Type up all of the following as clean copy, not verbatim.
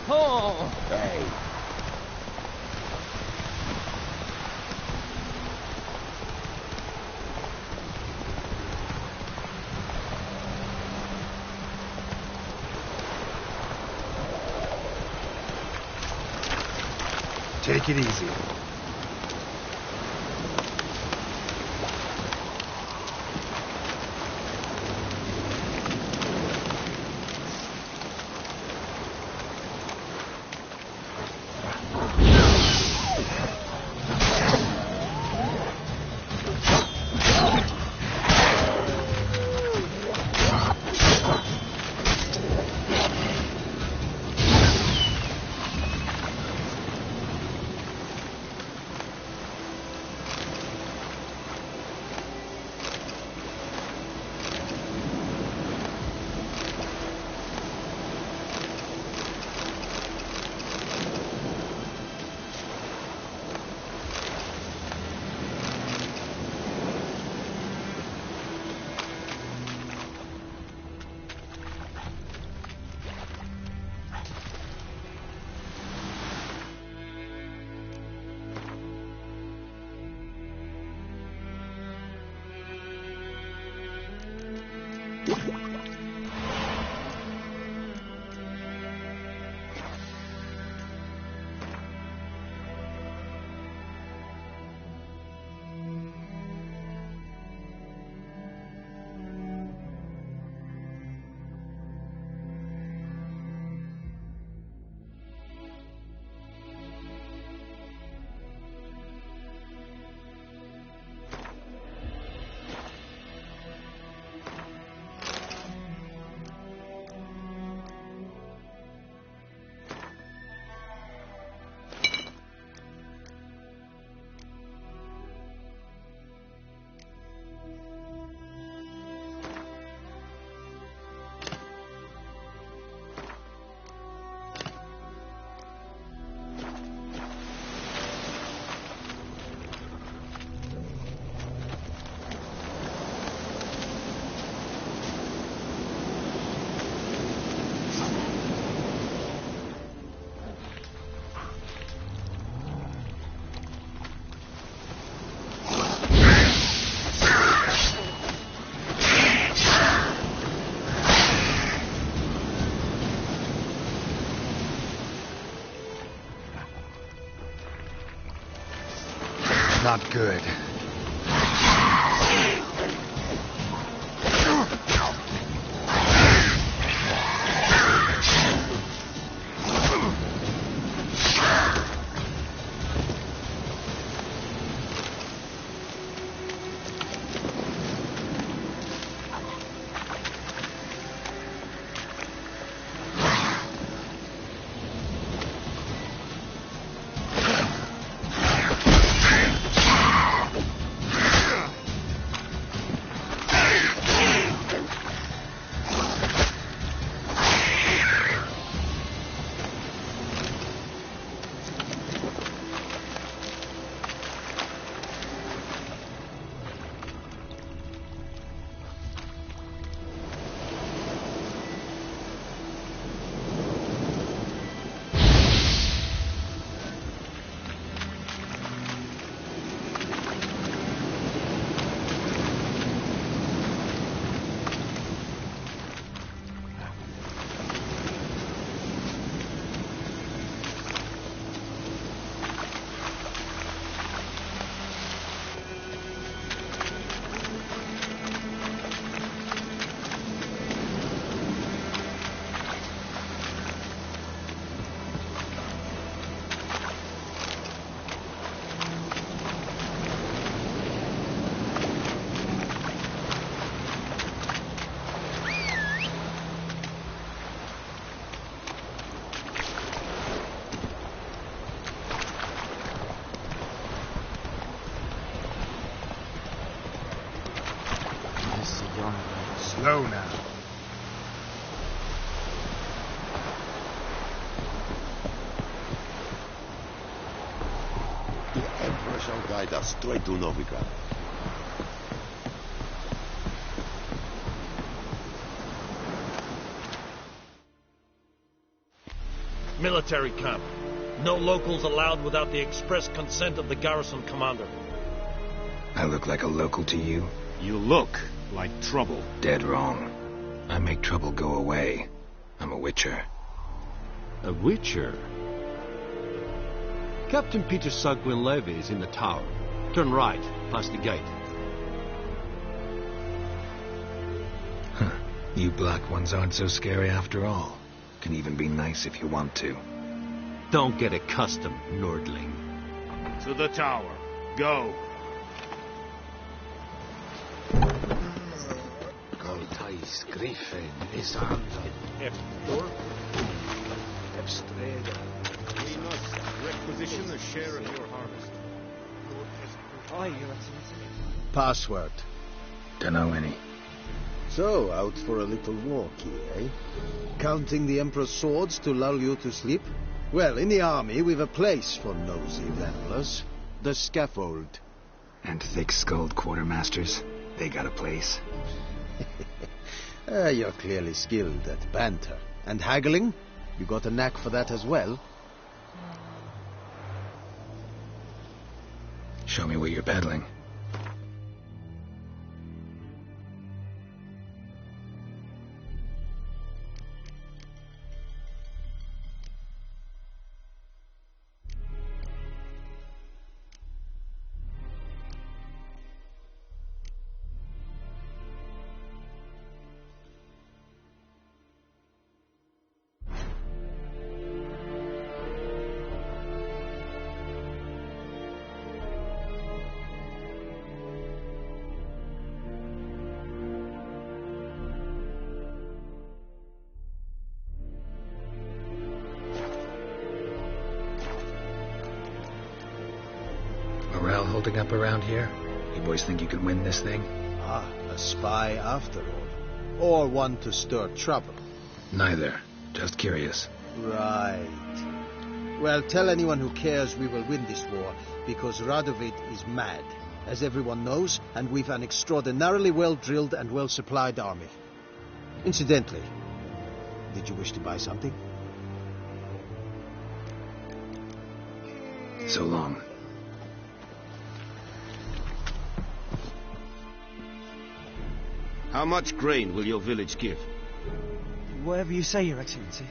Oh, hey. Take it easy. Not good. Slow now. The Emperor shall guide us straight to Novigrad. Military camp. No locals allowed without the express consent of the garrison commander. I look like a local to you? You look like trouble. Dead wrong. I make trouble go away. I'm a witcher. A witcher? Captain Peter Sagwin Levy is in the tower. Turn right, past the gate. Huh. You black ones aren't so scary after all. Can even be nice if you want to. Don't get accustomed, Nordling. To the tower. Go. Goltais Griffin is on F4. F-Strega. We must requisition a share of your harvest. Aye, Your Excellency. Password. Dunno any. So, out for a little walk here, eh? Counting the Emperor's swords to lull you to sleep? Well, in the army, we've a place for nosy ramblers. The scaffold. And thick-skulled quartermasters. They got a place. You're clearly skilled at banter. And haggling? You got a knack for that as well? Show me what you're peddling. Morale holding up around here? You boys think you can win this thing? Ah, a spy after all. Or one to stir trouble. Neither. Just curious. Right. Well, tell anyone who cares we will win this war, because Radovid is mad, as everyone knows, and we've an extraordinarily well-drilled and well-supplied army. Incidentally, did you wish to buy something? So long. How much grain will your village give? Whatever you say, Your Excellency.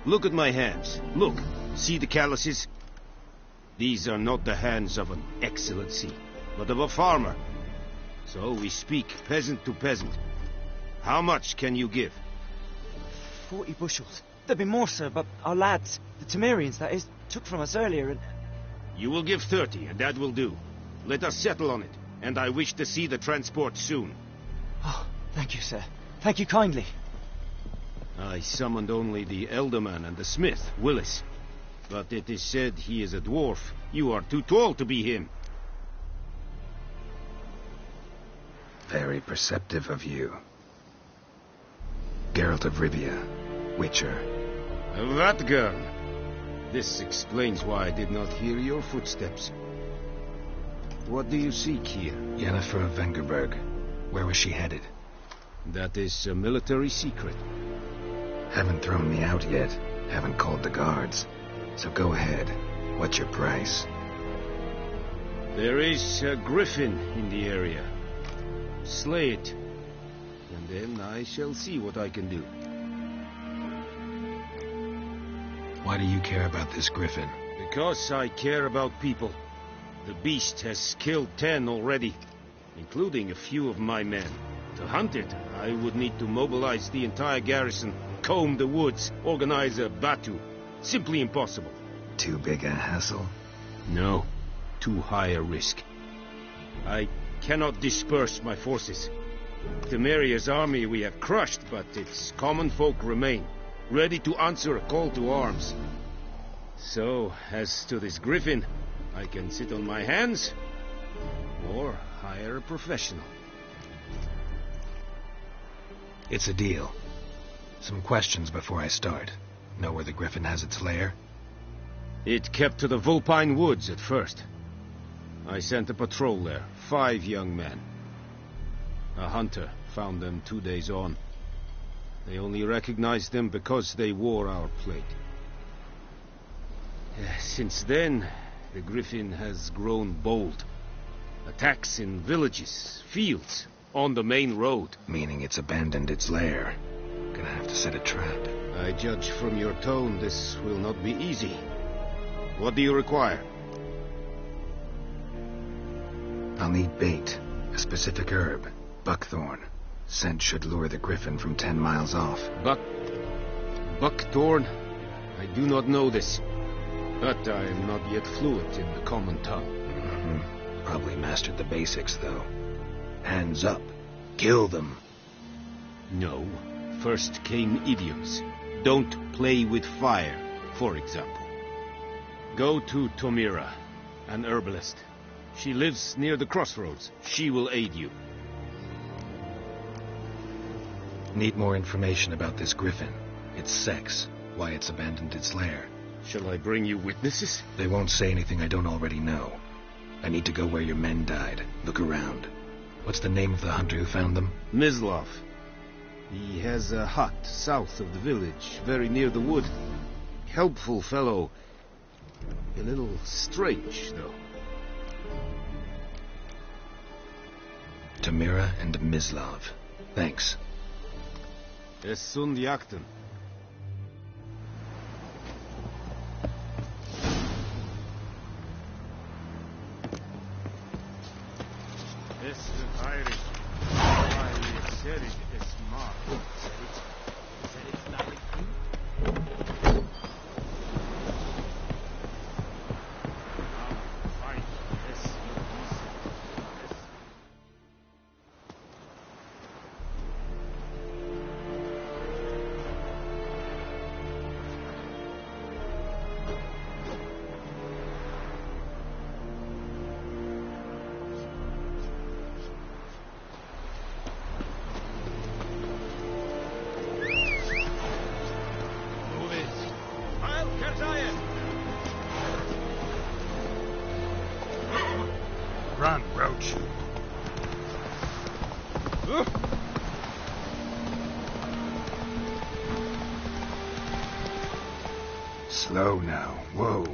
Look at my hands. Look. See the calluses? These are not the hands of an excellency, but of a farmer. So we speak peasant to peasant. How much can you give? 40 bushels. There'd be more, sir, but our lads, the Temerians, that is, took from us earlier and... You will give 30, and that will do. Let us settle on it, and I wish to see the transport soon. Oh, thank you, sir. Thank you kindly. I summoned only the Elderman and the smith, Willis. But it is said he is a dwarf. You are too tall to be him. Very perceptive of you. Geralt of Rivia, Witcher. Vatgern. This explains why I did not hear your footsteps. What do you seek here? Yennefer of Vengerberg. Where was she headed? That is a military secret. Haven't thrown me out yet. Haven't called the guards. So go ahead. What's your price? There is a griffin in the area. Slay it. And then I shall see what I can do. Why do you care about this griffin? Because I care about people. The beast has killed 10 already, including a few of my men. To hunt it, I would need to mobilize the entire garrison, comb the woods, organize a batu. Simply impossible. Too big a hassle? No, too high a risk. I cannot disperse my forces. Temeria's army we have crushed, but its common folk remain, ready to answer a call to arms. So, as to this griffin, I can sit on my hands, or hire a professional. It's a deal. Some questions before I start. Know where the Griffin has its lair? It kept to the Vulpine Woods at first. I sent a patrol there, 5 young men. A hunter found them 2 days on. They only recognized them because they wore our plate. Since then, the Griffin has grown bold. Attacks in villages, fields, on the main road. Meaning it's abandoned its lair. Gonna have to set a trap. I judge from your tone this will not be easy. What do you require? I'll need bait. A specific herb. Buckthorn. Scent should lure the Griffin from 10 miles off. Buckthorn? I do not know this. But I am not yet fluent in the common tongue. Probably mastered the basics, though. Hands up. Kill them. No. First came idioms. Don't play with fire, for example. Go to Tomira, an herbalist. She lives near the crossroads. She will aid you. Need more information about this Griffin. Its sex. Why it's abandoned its lair. Shall I bring you witnesses? They won't say anything I don't already know. I need to go where your men died. Look around. What's the name of the hunter who found them? Mislav. He has a hut south of the village, very near the wood. Helpful fellow. A little strange, though. Tamira and Mislav. Thanks. Es sunt jakten. Es Irish. I said it is smart. Said it's not Run, Roach. Slow now. Whoa.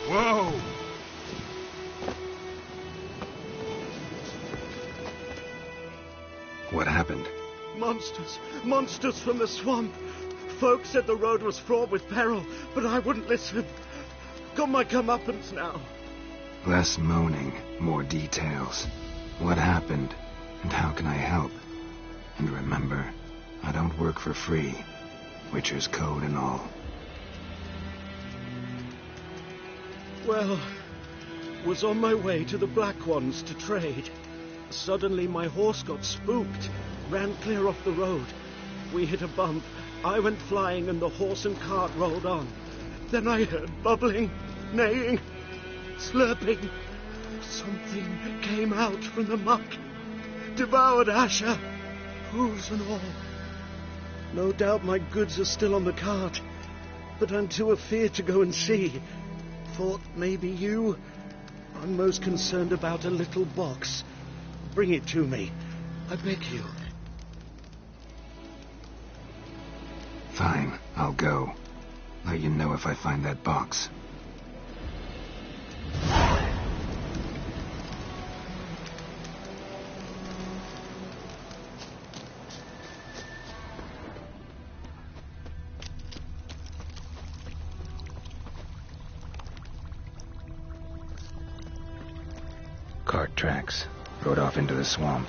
Whoa! happened? Monsters! Monsters from the swamp! Folks said the road was fraught with peril, but I wouldn't listen. Got my comeuppance now. Less moaning, more details. What happened, and how can I help? And remember, I don't work for free. Witcher's code and all. Well, was on my way to the Black Ones to trade. Suddenly my horse got spooked, ran clear off the road. We hit a bump, I went flying and the horse and cart rolled on. Then I heard bubbling, neighing, slurping. Something came out from the muck, devoured Asher, hooves and all. No doubt my goods are still on the cart, but I'm too afeard to go and see. Thought maybe you. I'm most concerned about a little box. Bring it to me, I beg you. Fine, I'll go. Let you know if I find that box. Cart tracks. Rode off into the swamp.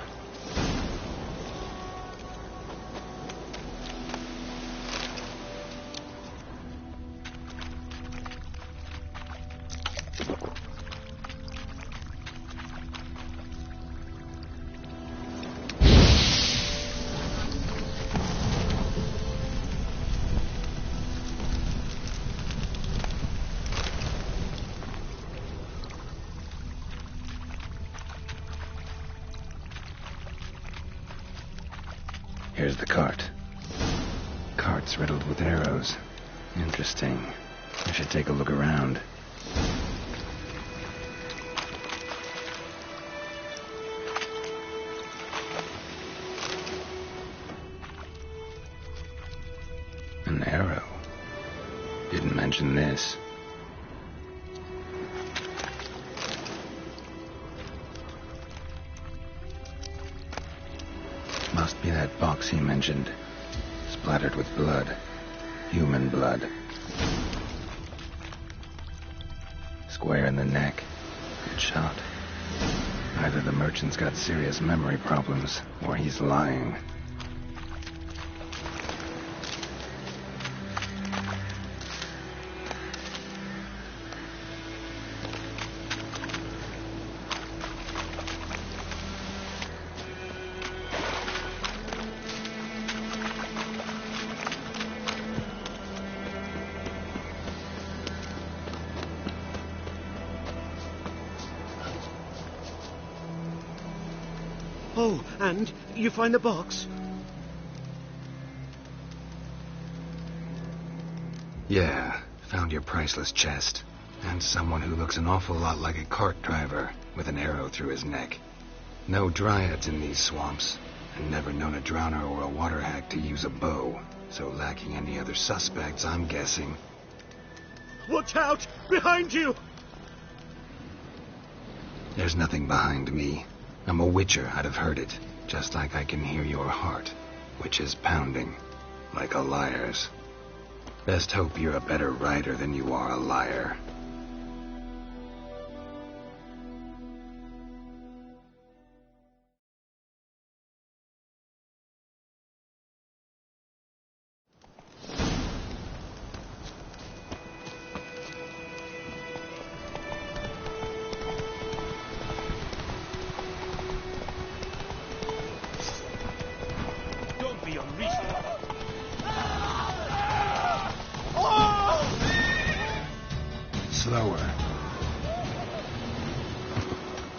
Here's the cart. Cart's riddled with arrows. Interesting. I should take a look around. An arrow. Didn't mention this. Must be that box he mentioned. Splattered with blood. Human blood. Square in the neck. Good shot. Either the merchant's got serious memory problems, or he's lying. Oh, and you find the box? Yeah, found your priceless chest. And someone who looks an awful lot like a cart driver, with an arrow through his neck. No dryads in these swamps, and never known a drowner or a water hack to use a bow. So lacking any other suspects, I'm guessing. Watch out! Behind you! There's nothing behind me. I'm a witcher, I'd have heard it. Just like I can hear your heart, which is pounding. Like a liar's. Best hope you're a better rider than you are a liar. Don't be unreasonable. Slower.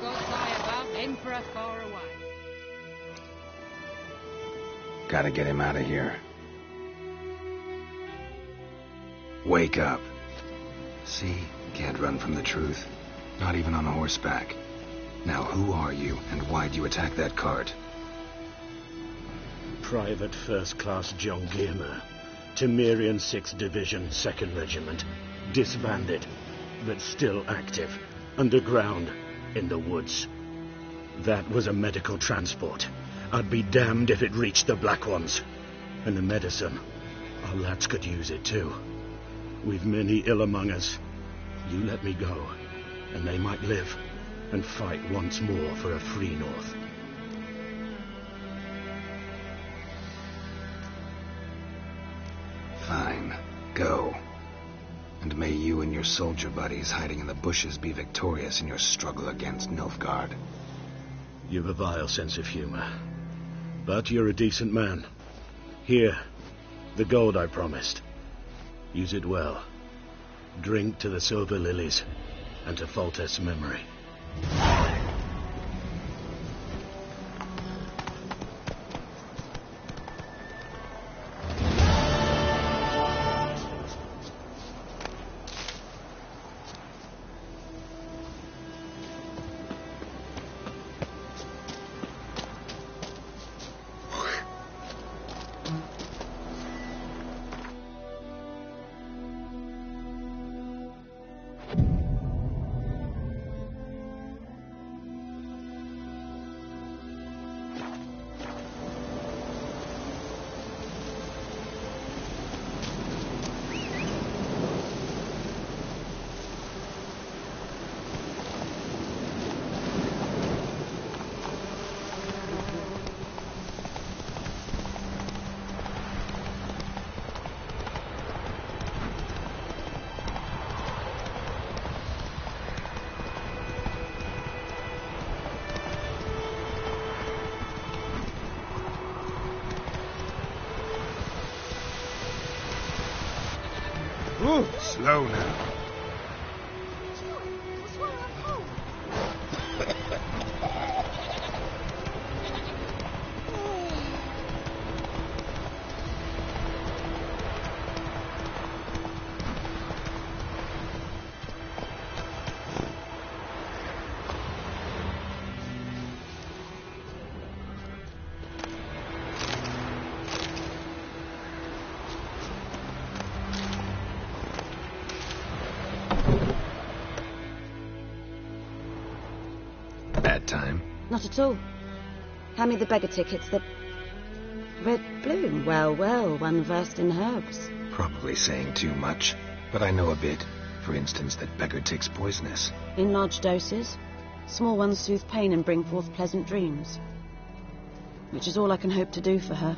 Go fly about Emperor far away. Gotta get him out of here. Wake up. See? Can't run from the truth. Not even on horseback. Now who are you, and why'd you attack that cart? Private First Class John Giermer, Temerian 6th Division, 2nd Regiment. Disbanded, but still active. Underground, in the woods. That was a medical transport. I'd be damned if it reached the Black Ones. And the medicine, our lads could use it too. We've many ill among us. You let me go, and they might live and fight once more for a free North. Fine. Go. And may you and your soldier buddies hiding in the bushes be victorious in your struggle against Nilfgaard. You've a vile sense of humor. But you're a decent man. Here, the gold I promised. Use it well. Drink to the silver lilies, and to Foltest's memory. Slow now. Bad time? Not at all. Hand me the beggar tickets. The red bloom. Well, well, one versed in herbs. Probably saying too much, but I know a bit. For instance, that beggar tick's poisonous. In large doses. Small ones soothe pain and bring forth pleasant dreams. Which is all I can hope to do for her.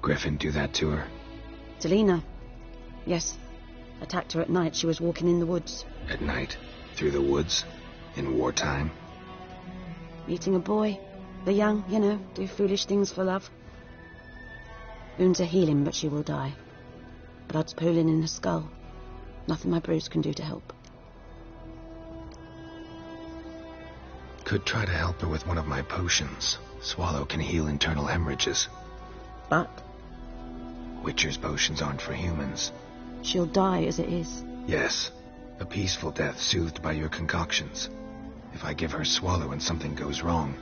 Griffin do that to her? Delina. Yes. Attacked her at night. She was walking in the woods. At night? Through the woods? In wartime? Meeting a boy. The young, you know, do foolish things for love. Wounds are healing, but she will die. Blood's pooling in her skull. Nothing my brews can do to help. Could try to help her with one of my potions. Swallow can heal internal hemorrhages. But? Witcher's potions aren't for humans. She'll die as it is. Yes. A peaceful death soothed by your concoctions. If I give her Swallow and something goes wrong,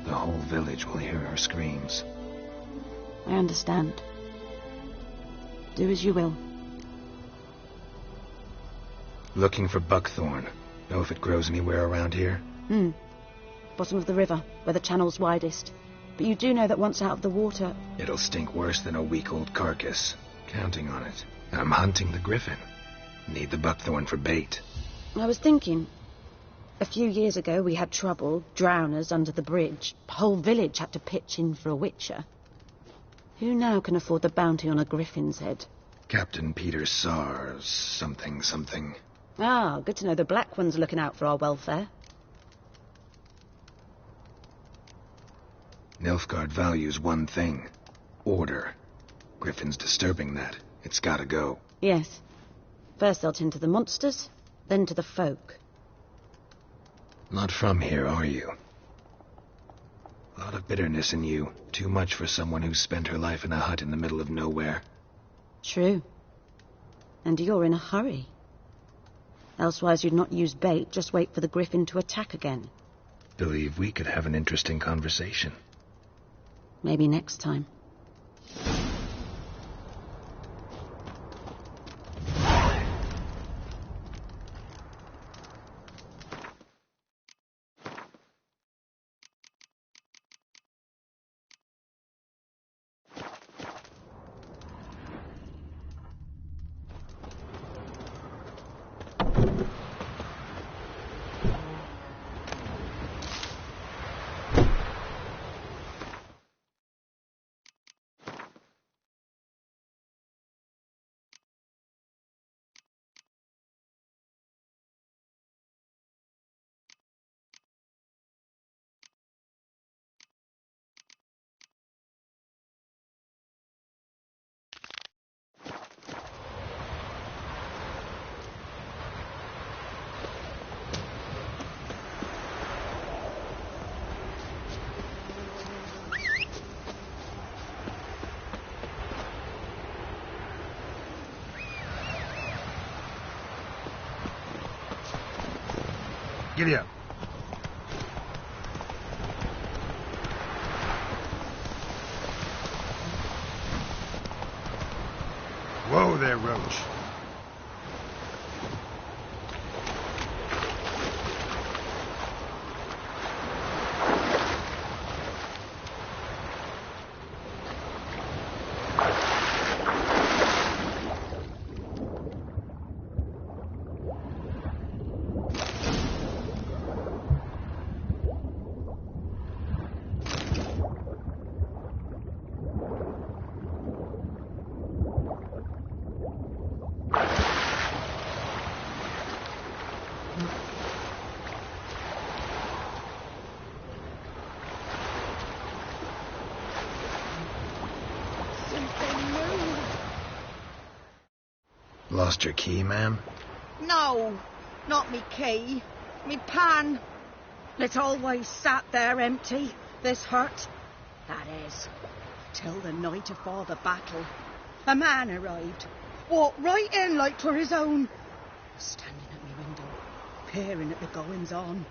the whole village will hear her screams. I understand. Do as you will. Looking for buckthorn. Know if it grows anywhere around here? Bottom of the river, where the channel's widest. But you do know that once out of the water... It'll stink worse than a week-old carcass. Counting on it. I'm hunting the griffin. Need the buckthorn for bait. I was thinking... A few years ago we had trouble, drowners under the bridge. The whole village had to pitch in for a witcher. Who now can afford the bounty on a griffin's head? Captain Peter Sars, something. Ah, good to know the Black One's looking out for our welfare. Nilfgaard values one thing. Order. Griffin's disturbing that. It's gotta go. Yes. First they'll tend to the monsters, then to the folk. Not from here, are you? A lot of bitterness in you. Too much for someone who's spent her life in a hut in the middle of nowhere. True. And you're in a hurry. Elsewise you'd not use bait, just wait for the griffin to attack again. Believe we could have an interesting conversation. Maybe next time. Giddy up. Whoa there, Roach. Lost your key, ma'am? No, not me key. Me pan. It's always sat there empty, this hut. That is, till the night afore the battle. A man arrived, walked right in like 'twere his own. Standing at me window, peering at the goings-on.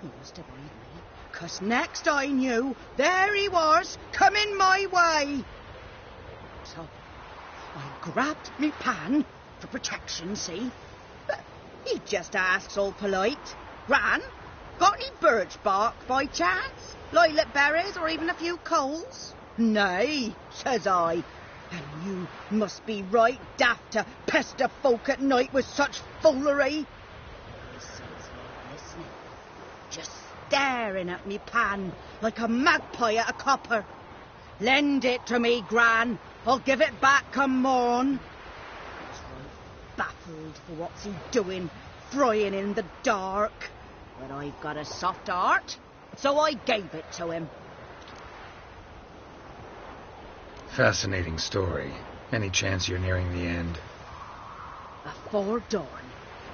He must have believed me, 'cause next I knew, there he was, coming my way. So, I grabbed me pan, for protection, see? But he just asks all polite, Gran, got any birch bark by chance? Lilac berries or even a few coals? Nay, says I, and you must be right daft to pester folk at night with such foolery. He sits here listening, just staring at me pan like a magpie at a copper. Lend it to me, Gran, I'll give it back come morn. Baffled for what's he doing, frying in the dark. But I've got a soft heart, so I gave it to him. Fascinating story. Any chance you're nearing the end? Afore dawn,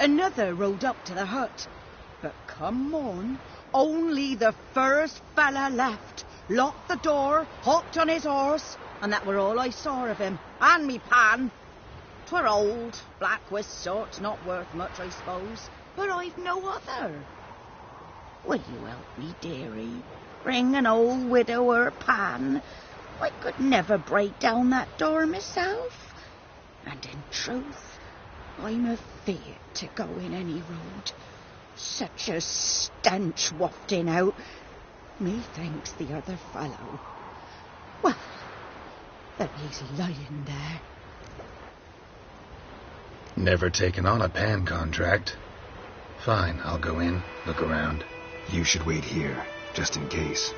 another rode up to the hut. But come morn, only the first fella left, locked the door, hopped on his horse, and that were all I saw of him, and me pan. 'Twere old, black with soot, not worth much, I suppose, but I've no other. Will you help me, dearie? Bring an old widower pan. I could never break down that door myself. And in truth, I'm afeard to go in any road. Such a stench wafting out. Methinks the other fellow. Well, that he's lying there. Never taken on a pan contract. Fine, I'll go in, look around. You should wait here, just in case.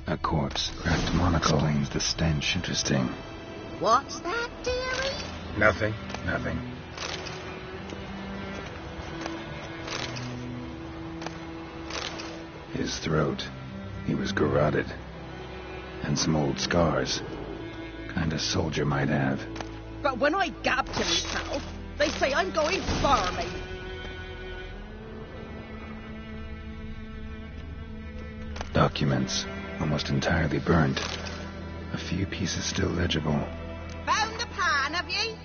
A corpse, cracked monocle, explains the stench. Interesting. What's that, dearie? Nothing. His throat. He was garroted. And some old scars. Kind of soldier might have. But when I gab to myself, they say I'm going farming. Documents. Almost entirely burnt. A few pieces still legible. Found the pan, have ye?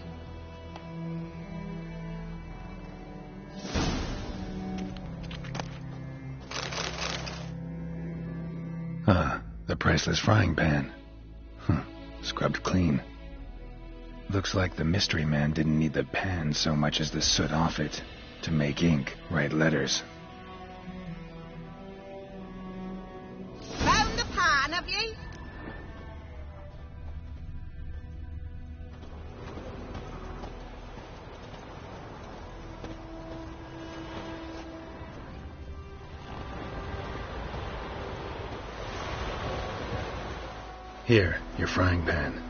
Ah, the priceless frying pan. Scrubbed clean. Looks like the mystery man didn't need the pan so much as the soot off it to make ink, write letters. Found the pan, have ye? Here, your frying pan.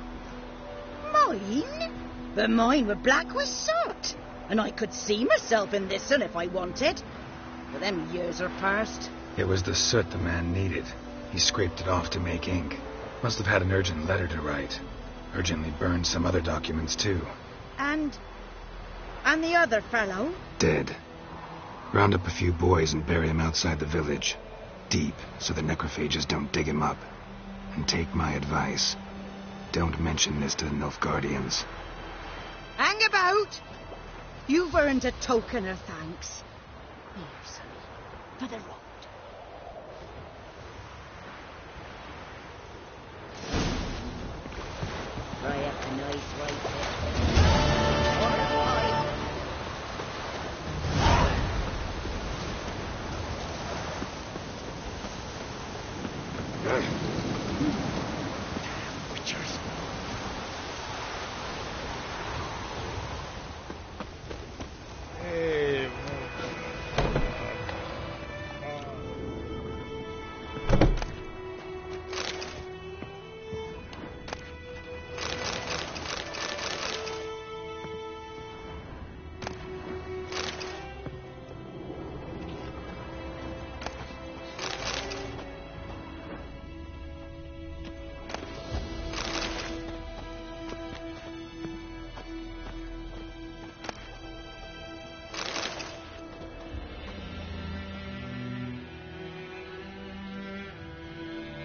Mine? But mine were black with soot, and I could see myself in this one if I wanted. But them years are past. It was the soot the man needed. He scraped it off to make ink. Must have had an urgent letter to write. Urgently burned some other documents, too. And the other fellow? Dead. Round up a few boys and bury him outside the village. Deep, so the necrophages don't dig him up. And take my advice. Don't mention this to the Nilfgaardians. Hang about! You've earned a token of thanks. Here, sonny, for the road. Try up a nice white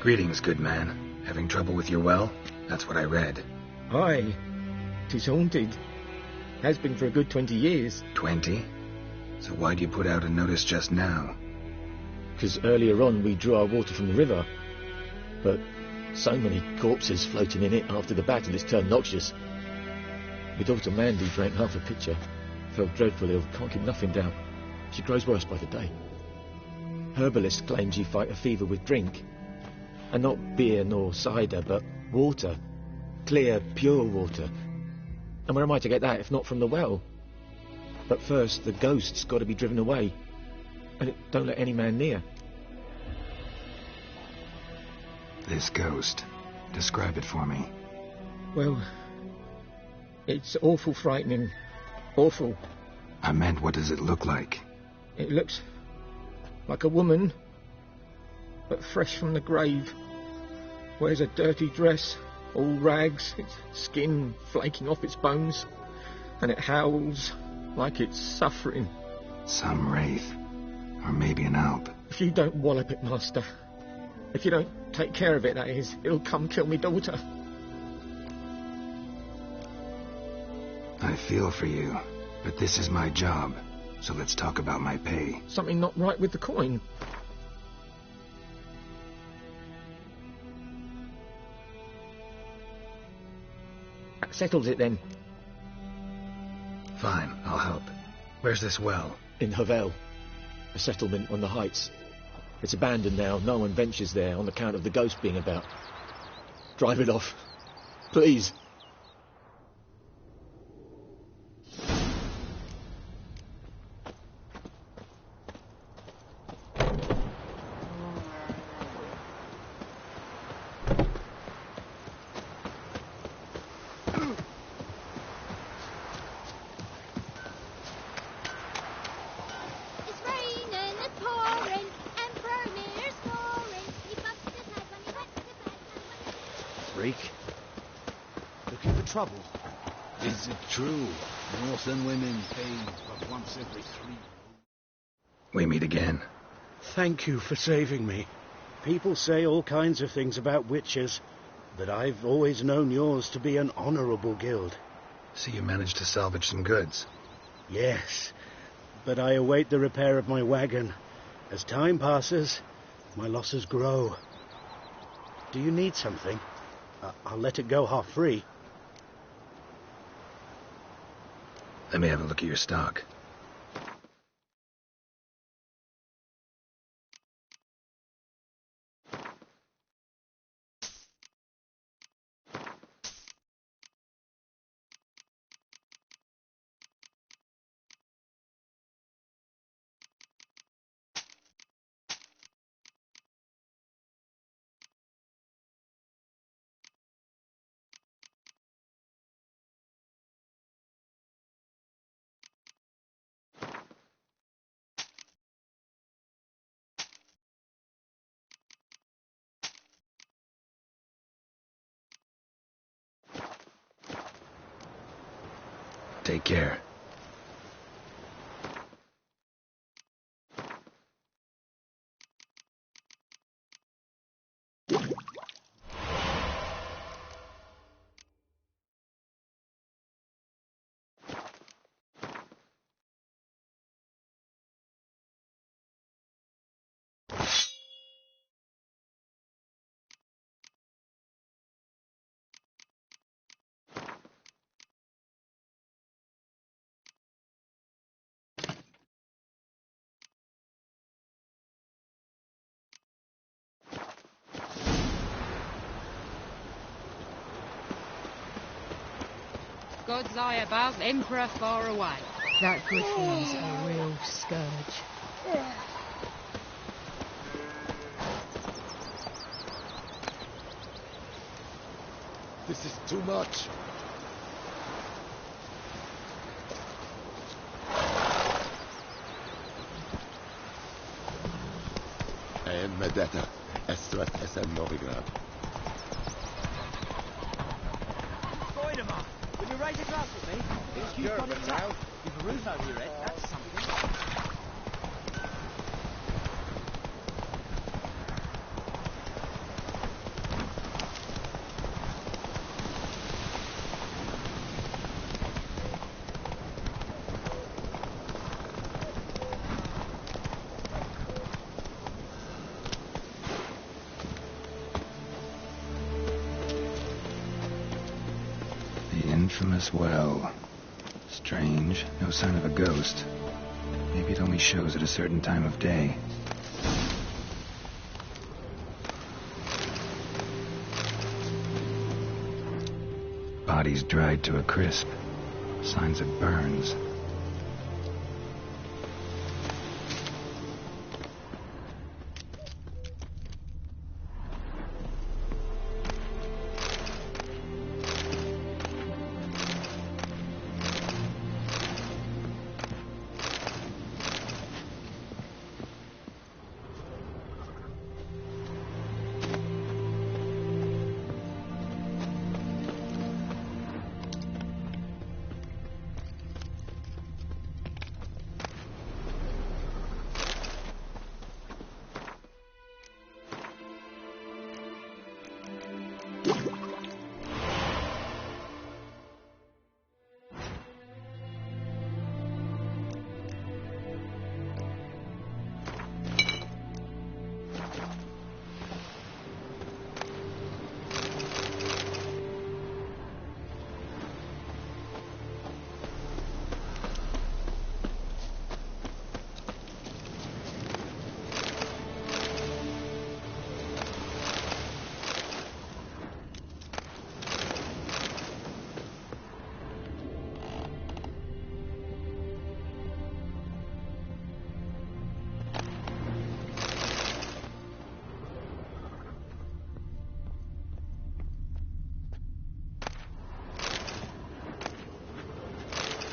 Greetings, good man. Having trouble with your well? That's what I read. Aye. 'Tis haunted. Has been for a good 20 years. 20? So why'd you put out a notice just now? 'Cause earlier on we drew our water from the river. But so many corpses floating in it after the battle it's turned noxious. My daughter Mandy drank half a pitcher. Felt dreadful ill, can't keep nothing down. She grows worse by the day. Herbalists claims you fight a fever with drink. And not beer nor cider, but water. Clear, pure water. And where am I to get that if not from the well? But first, the ghost's got to be driven away. And it don't let any man near. This ghost. Describe it for me. Well, it's awful frightening. Awful. I meant, what does it look like? It looks like a woman, but fresh from the grave. Wears a dirty dress, all rags, its skin flaking off its bones, and it howls like it's suffering. Some wraith. Or maybe an alp. If you don't wallop it, Master, if you don't take care of it, that is, it'll come kill me daughter. I feel for you, but this is my job, so let's talk about my pay. Something not right with the coin. Settles it then. Fine, I'll help. Where's this well? In Havel, a settlement on the heights. It's abandoned now. No one ventures there on account of the ghost being about. Drive it off, please. Looking for trouble? Is it true? Northern women pay but once every 3. We meet again. Thank you for saving me. People say all kinds of things about witches, but I've always known yours to be an honourable guild. So you managed to salvage some goods? Yes, but I await the repair of my wagon. As time passes, my losses grow. Do you need something? I'll let it go half-free. Let me have a look at your stock. Take care. God's eye above, Emperor far away. That griffin's a real scourge. This is too much. Medetta, Estrat SM Novigrad. Goidemar, will you raise a glass with me? If you've got it tough. You've a roof over your head, that's something. Infamous well. Strange, no sign of a ghost. Maybe it only shows at a certain time of day. Bodies dried to a crisp. Signs of burns.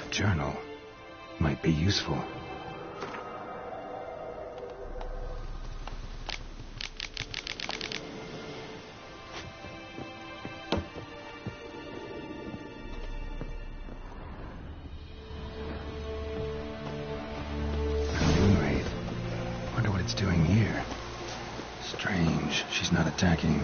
Journal might be useful. A moon wraith. Wonder what it's doing here. Strange, she's not attacking.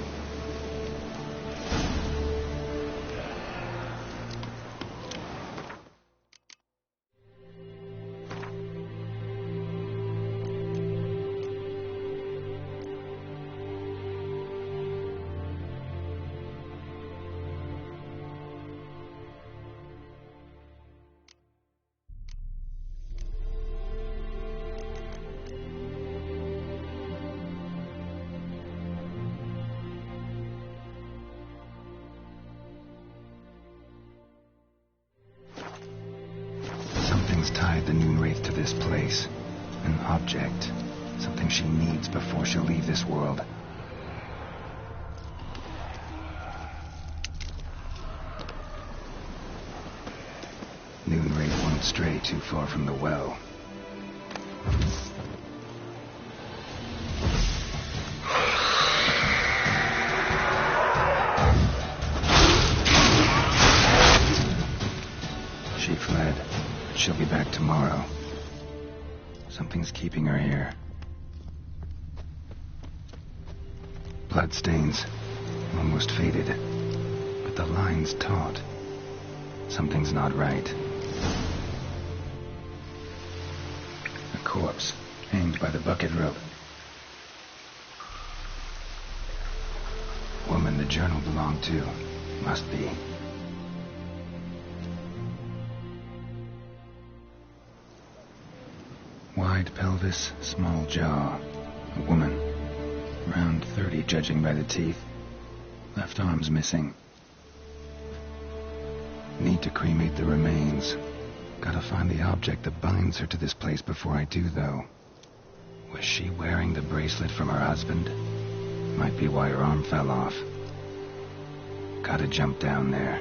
Something's tied the Noon Wraith to this place. An object. Something she needs before she'll leave this world. Noon Wraith won't stray too far from the well. She fled. tomorrow. Something's keeping her here. Bloodstains. Almost faded. But the line's taut. Something's not right. A corpse, hanged by the bucket rope. Woman the journal belonged to. Must be. Wide pelvis, small jaw. A woman. Around 30, judging by the teeth. Left arm's missing. Need to cremate the remains. Gotta find the object that binds her to this place before I do, though. Was she wearing the bracelet from her husband? Might be why her arm fell off. Gotta jump down there.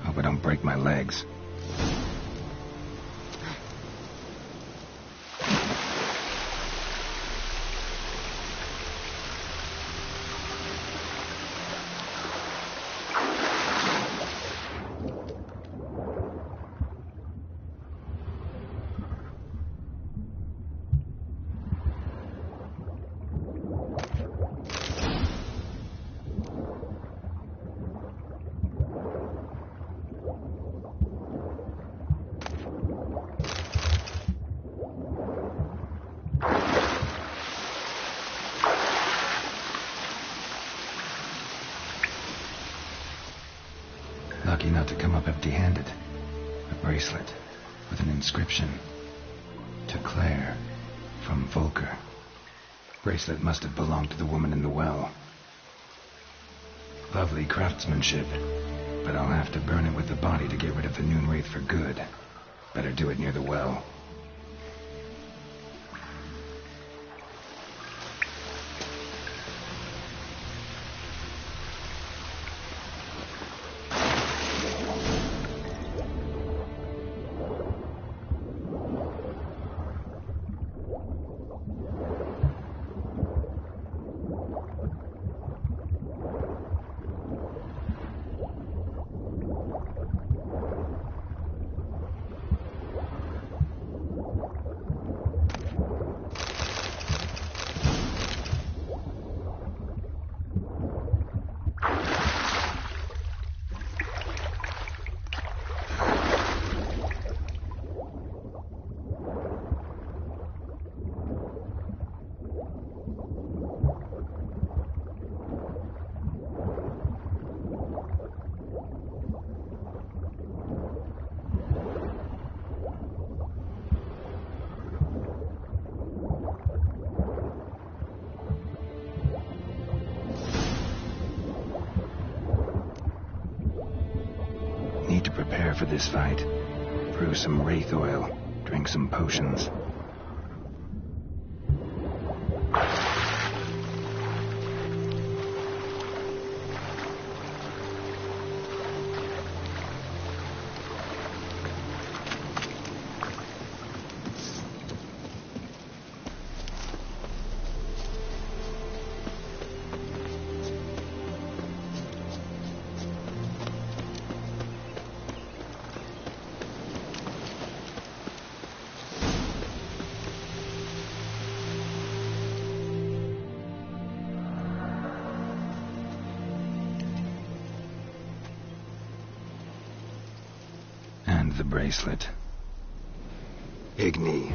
Hope I don't break my legs. Lucky not to come up empty-handed. A bracelet with an inscription. To Claire, from Volker. Bracelet must have belonged to the woman in the well. Lovely craftsmanship, but I'll have to burn it with the body to get rid of the noon wraith for good. Better do it near the well. Need to prepare for this fight. Brew some wraith oil. Drink some potions. And the bracelet. Igni.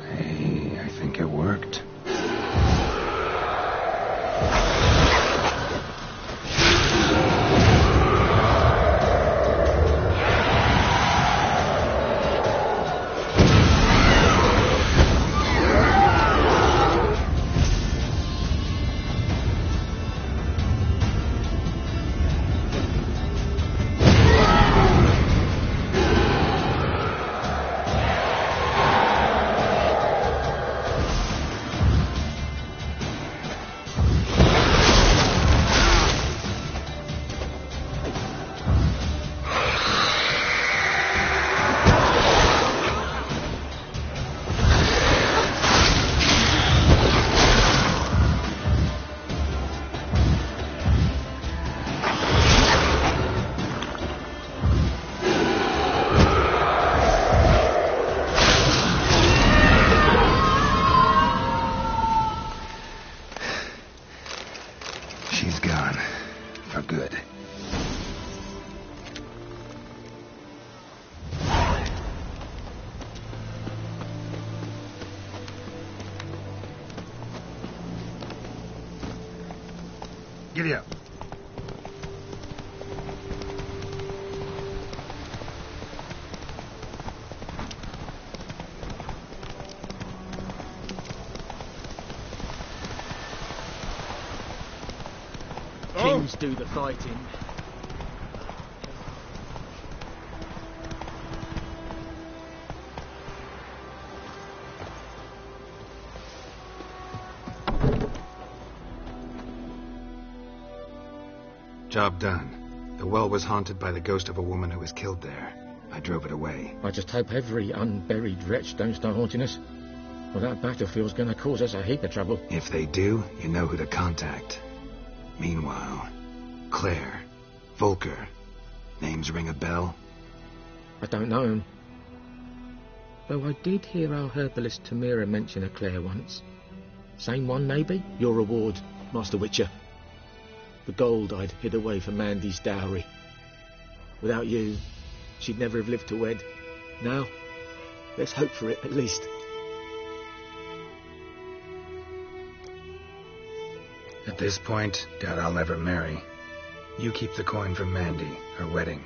Hey, I think it worked. Giddy up. Kings do the fighting. Job done. The well was haunted by the ghost of a woman who was killed there. I drove it away. I just hope every unburied wretch don't start haunting us. Well, that battlefield's going to cause us a heap of trouble. If they do, you know who to contact. Meanwhile, Claire, Volker, names ring a bell? I don't know him. Though I did hear our herbalist Tamira mention a Claire once. Same one, maybe? Your reward, Master Witcher. The gold I'd hid away for Mandy's dowry. Without you, she'd never have lived to wed. Now, let's hope for it, at least. At this point, doubt I'll ever marry. You keep the coin for Mandy, her wedding.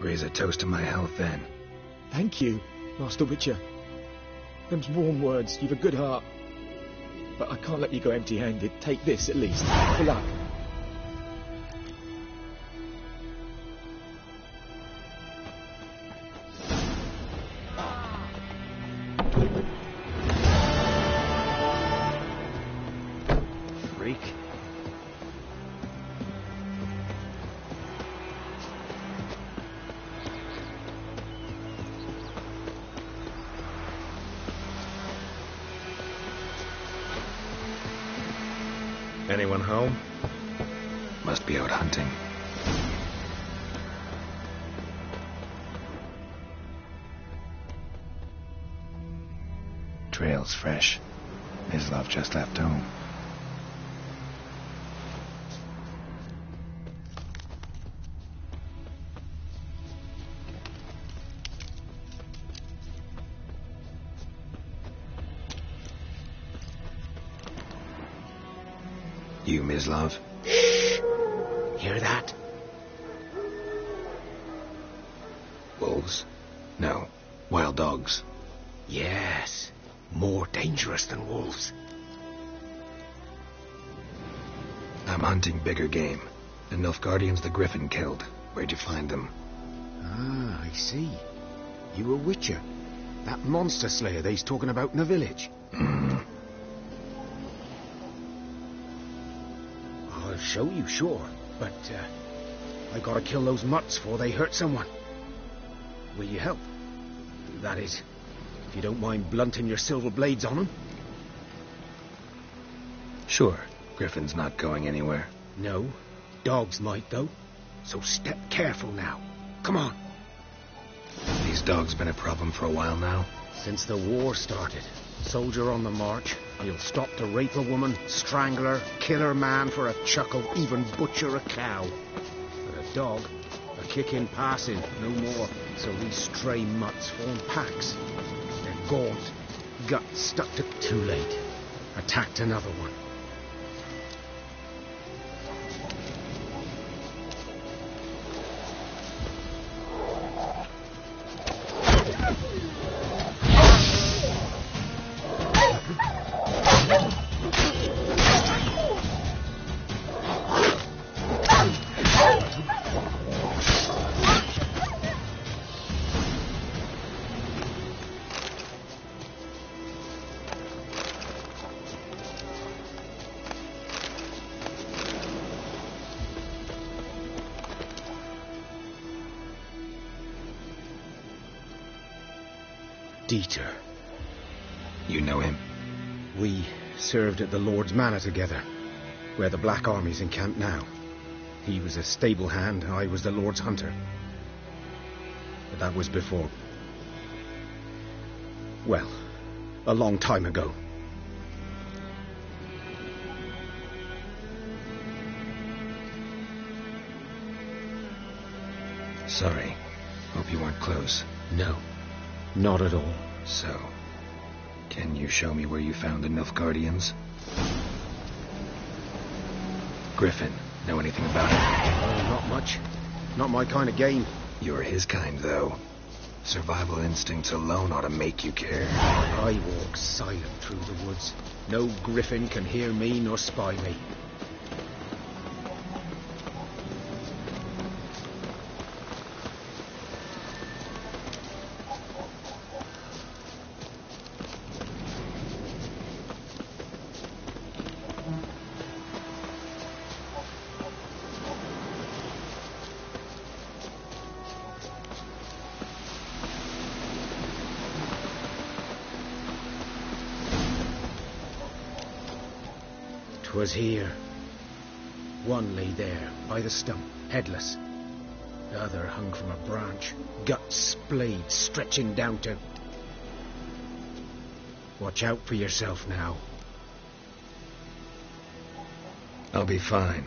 Raise a toast to my health then. Thank you, Master Witcher. Them's warm words, you've a good heart. But I can't let you go empty-handed. Take this, at least. For luck. Freak. Anyone home? Must be out hunting. Trail's fresh. Mislav just left home. You, Mislav? Hear that? Wolves? No. Wild dogs. Yes. More dangerous than wolves. I'm hunting bigger game. The Nilfgaardians the Griffin killed. Where'd you find them? Ah, I see. You a witcher. That monster slayer they's talking about in the village. I'll show you, sure. But, I gotta kill those mutts before they hurt someone. Will you help? That is, if you don't mind blunting your silver blades on them. Sure. Griffin's not going anywhere. No. Dogs might, though. So step careful now. Come on. These dogs been a problem for a while now? Since the war started. Soldier on the march. He'll stop to rape a woman, strangle her, kill her man for a chuckle, even butcher a cow. But a dog, a kick in passing, no more. So these stray mutts form packs. They're gaunt, guts stuck to... Too late. Attacked another one. Dieter. You know him? We served at the Lord's Manor together, where the Black Army's encamped now. He was a stable hand, I was the Lord's hunter. But that was before... well, a long time ago. Sorry. Hope you weren't close. No. Not at all. So, can you show me where you found the Nilfgaardians? Griffin, Know anything about it? Oh, not much. Not my kind of game. You're his kind, though. Survival instincts alone ought to make you care. I walk silent through the woods. No griffin can hear me nor spy me. 'Twas here. One lay there, by the stump, headless. The other hung from a branch, guts splayed, stretching down to... Watch out for yourself now. I'll be fine.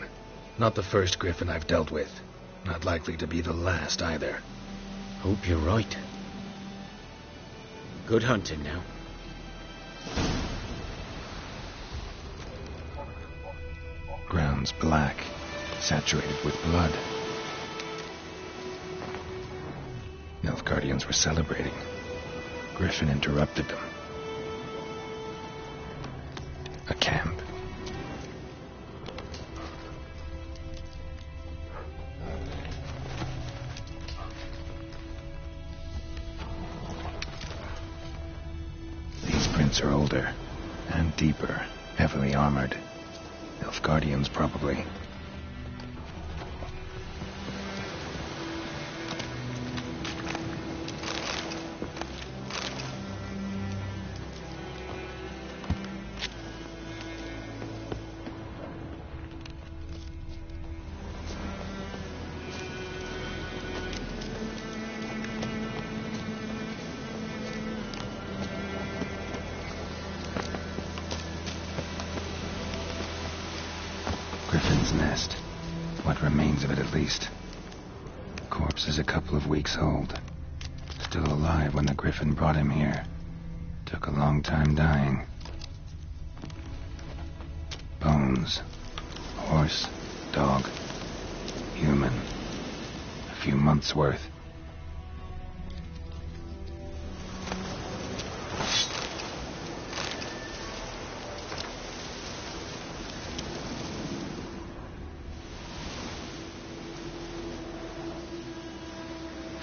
Not the first griffin I've dealt with. Not likely to be the last, either. Hope you're right. Good hunting now. Ground's black, saturated with blood. Nilfgaardians were celebrating. Griffin interrupted them. A camp. These prints are older and deeper, heavily armored. Nilfgaardians, probably. Griffin's nest. What remains of it, at least. Corpse is a couple of weeks old. Still alive when the griffin brought him here. Took a long time dying. Bones. Horse. Dog. Human. A few months' worth.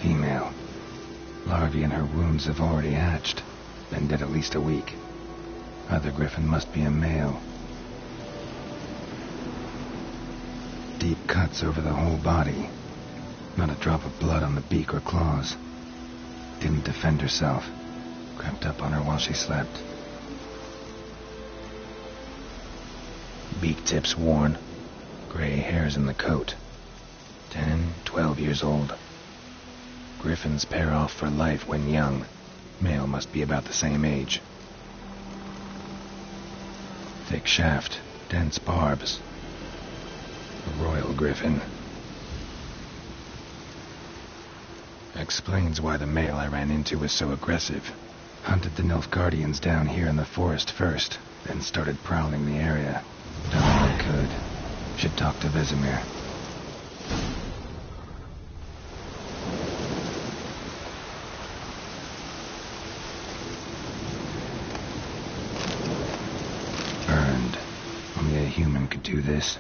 Female. Larvae in her wounds have already hatched. Been dead at least a week. Other griffin must be a male. Deep cuts over the whole body. Not a drop of blood on the beak or claws. Didn't defend herself. Crept up on her while she slept. Beak tips worn. Gray hairs in the coat. 10, 12 years old. Griffins pair off for life when young. Male must be about the same age. Thick shaft, dense barbs. A royal griffin. Explains why the male I ran into was so aggressive. Hunted the Nilfgaardians down here in the forest first, then started prowling the area. Done all I could. Should talk to Vesemir. Burned. Only a human could do this.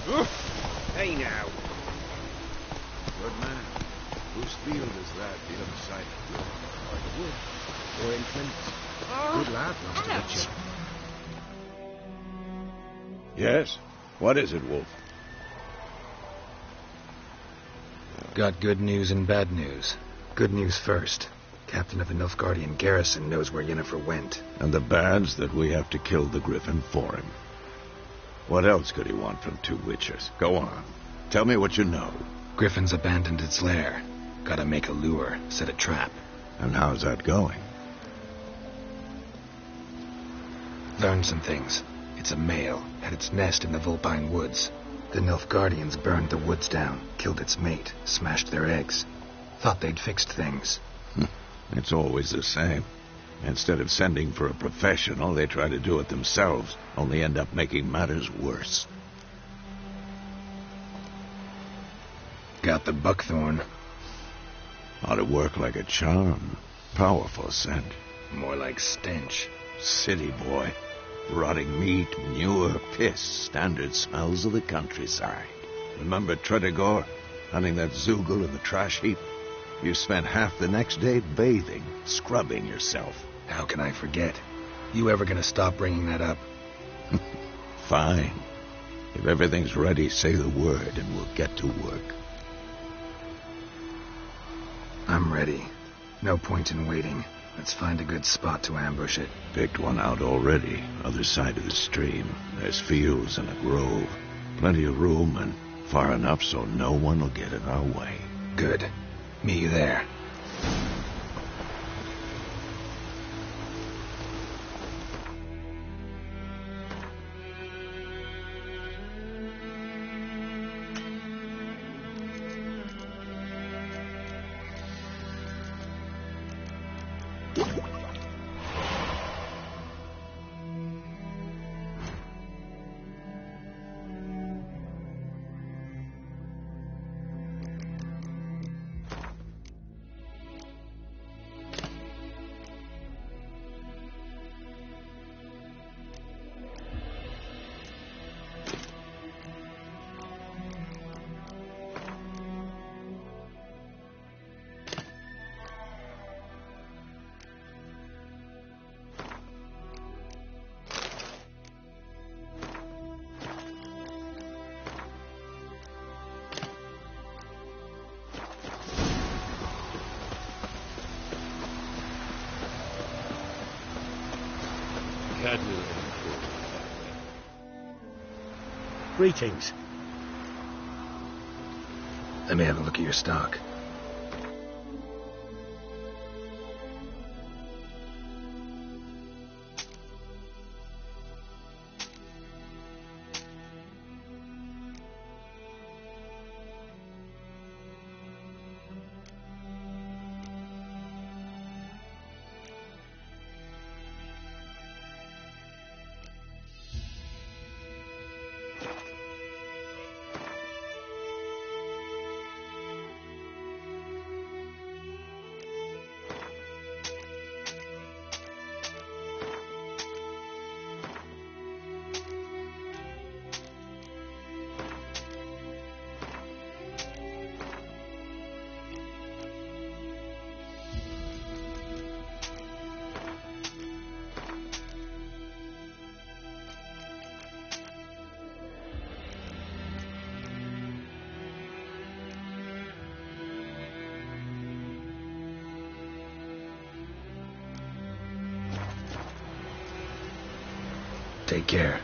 Hey now. Good man. Whose field is that the other side of the by the wood? Or in Flint's? Good lad wants to get you. Yes? What is it, Wolf? Got good news and bad news. Good news first. Captain of the Nilfgaardian garrison knows where Yennefer went. And the bad's that we have to kill the Griffin for him. What else could he want from two witchers? Go on. Tell me what you know. Griffin's abandoned its lair. Gotta make a lure, set a trap. And how's that going? Learned some things. It's a male, had its nest in the Vulpine Woods. The Nilfgaardians burned the woods down, killed its mate, smashed their eggs. Thought they'd fixed things. It's always the same. Instead of sending for a professional, they try to do it themselves, only end up making matters worse. Got the buckthorn. Ought to work like a charm. Powerful scent. More like stench. City boy. Rotting meat, manure, piss. Standard smells of the countryside. Remember Tredegor? Hunting that Zoogle in the trash heap? You spent half the next day bathing, scrubbing yourself. How can I forget? You ever gonna stop bringing that up? Fine. If everything's ready, say the word and we'll get to work. I'm ready. No point in waiting. Let's find a good spot to ambush it. Picked one out already, other side of the stream. There's fields and a grove. Plenty of room and far enough so no one will get in our way. Good. Meet you there. Greetings. Let me have a look at your stock. Take care.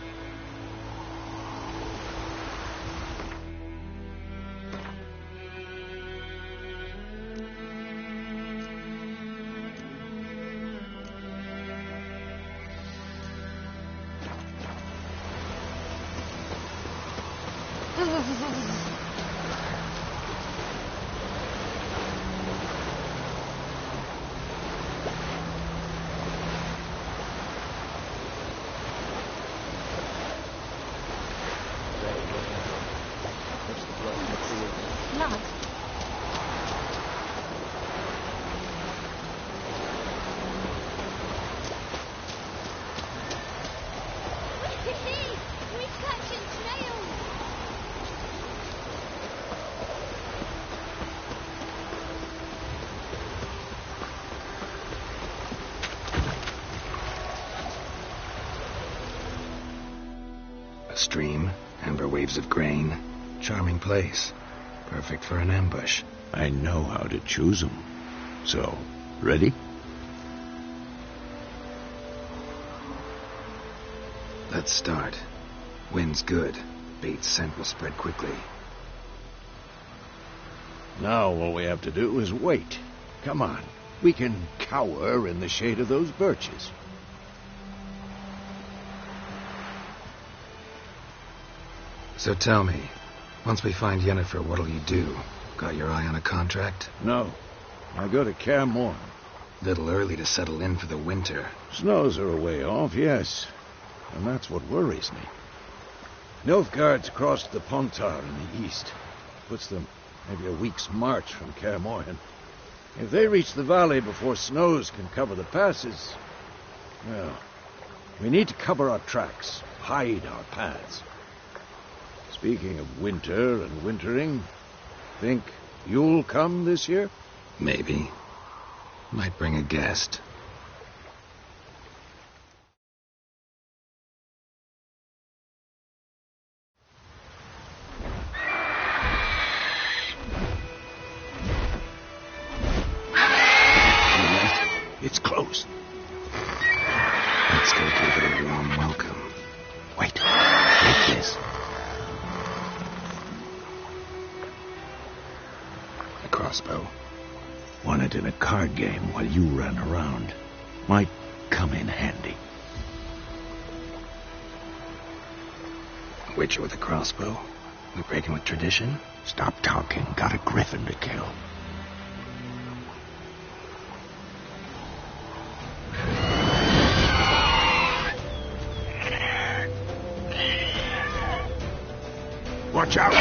A stream, amber waves of grain. Charming place. Perfect for an ambush. I know how to choose them. So, ready? Let's start. Wind's good. Bait's scent will spread quickly. Now all we have to do is wait. Come on. We can cower in the shade of those birches. So tell me, once we find Yennefer, what'll you do? Got your eye on a contract? No. I go to Kaer Morhen. Little early to settle in for the winter. Snows are a way off, yes. And that's what worries me. Nilfgaard's crossed the Pontar in the east. Puts them maybe a week's march from Kaer Morhen. If they reach the valley before snows can cover the passes, well, we need to cover our tracks, hide our paths. Speaking of winter and wintering, think you'll come this year? Maybe. Might bring a guest. It's close. Let's go give it a warm welcome. Wait. Take this. A crossbow. Won it in a card game while you ran around. Might come in handy. A witcher with a crossbow? We breaking with tradition? Stop talking. Got a griffin to kill. Watch out!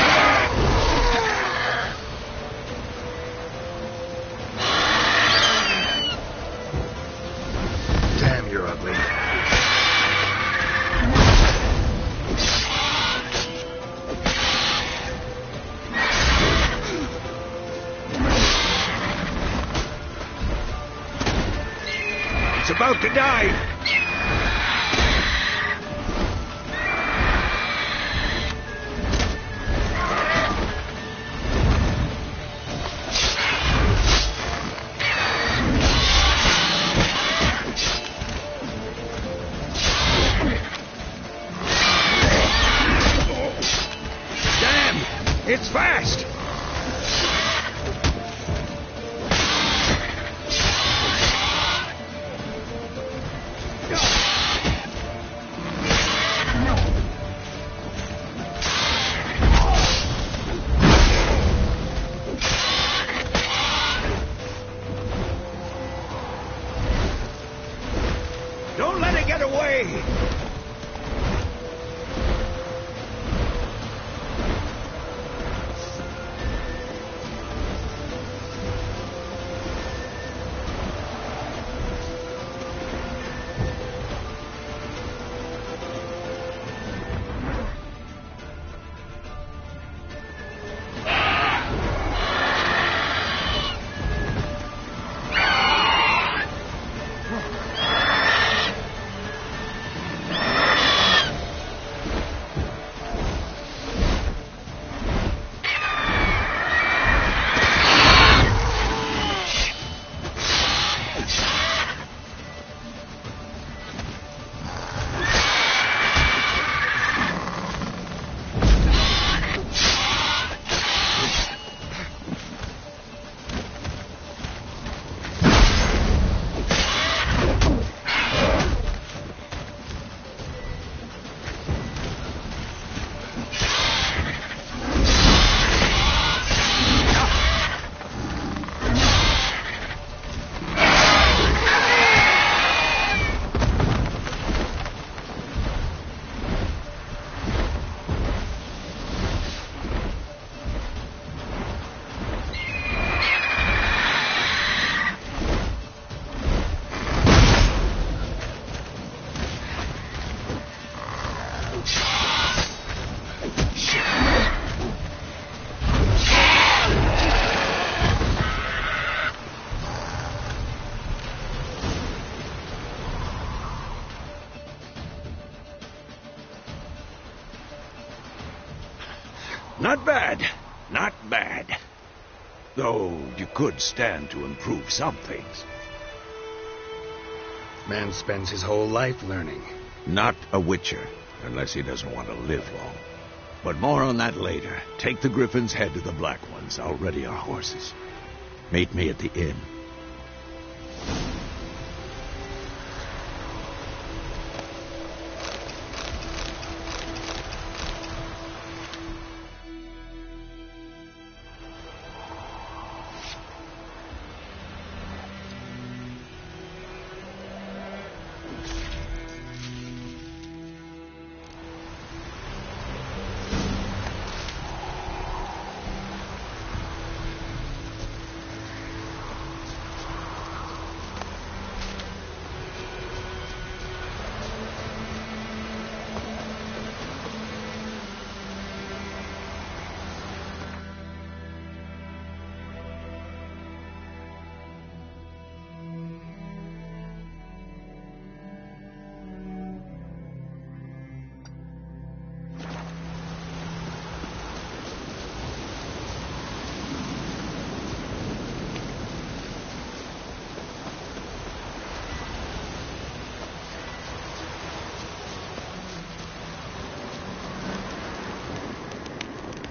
Damn, you're ugly. It's about to die! It's fast! Don't let it get away! Not bad. Not bad. Though you could stand to improve some things. Man spends his whole life learning. Not a witcher, unless he doesn't want to live long. But more on that later. Take the Griffin's head to the Black Ones. I'll ready our horses. Meet me at the inn.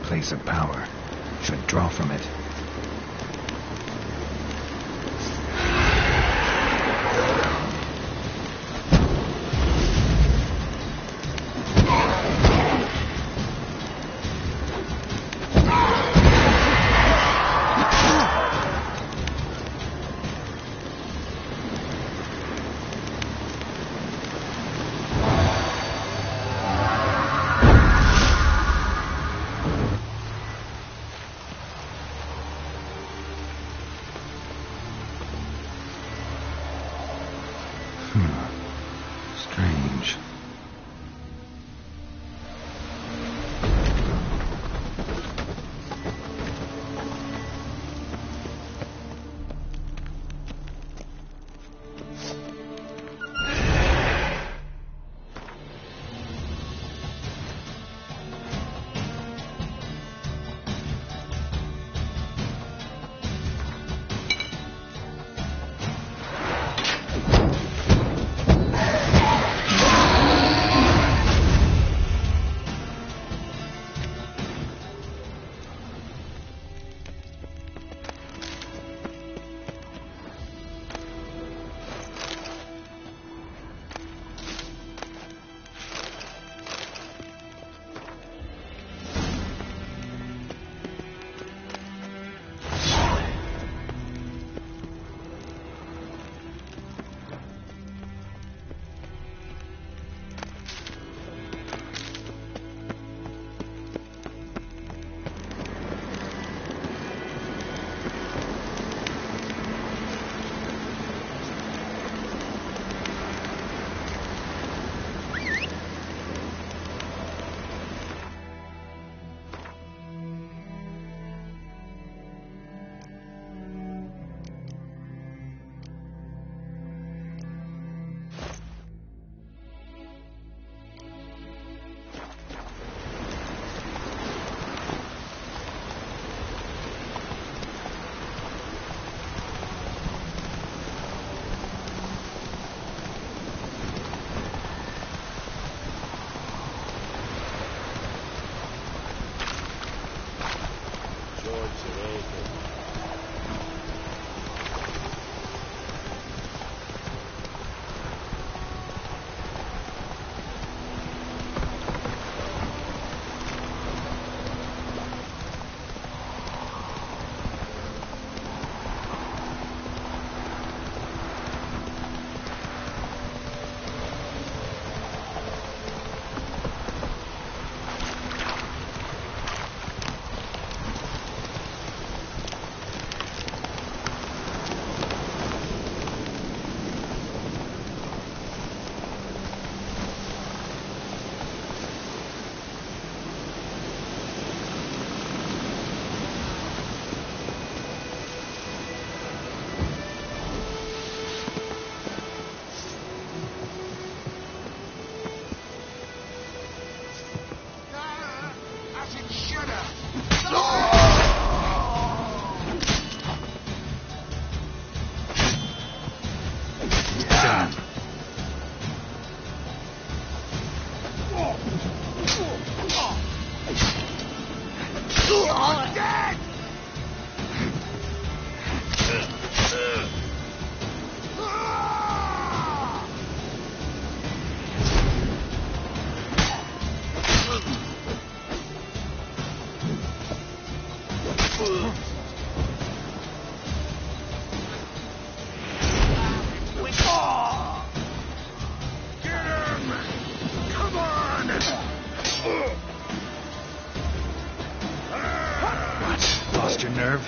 Place of power. Should draw from it. What? Lost your nerve?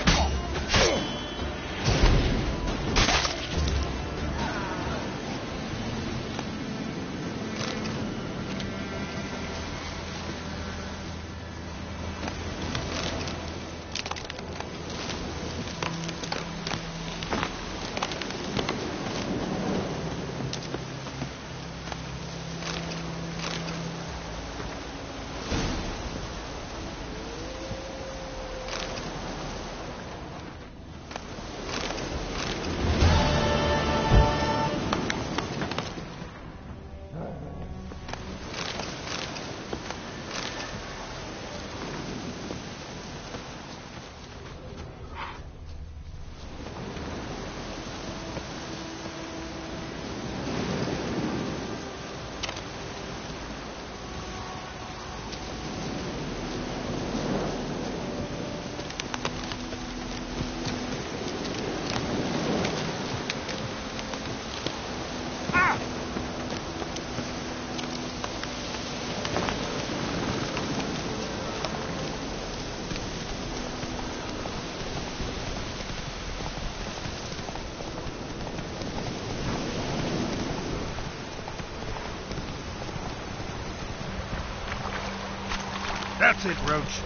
That's it, Roach.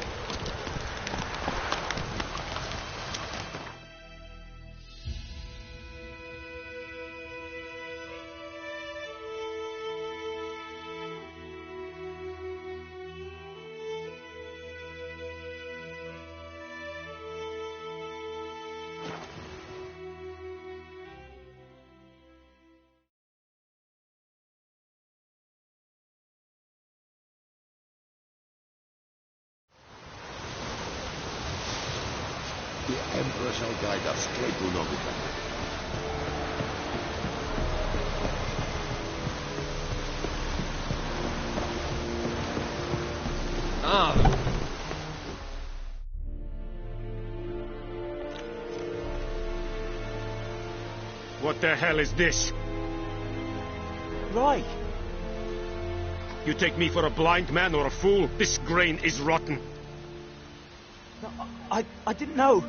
The Emperor shall guide us straight to Novigrad. What the hell is this? Right. You take me for a blind man or a fool? This grain is rotten. No, I didn't know.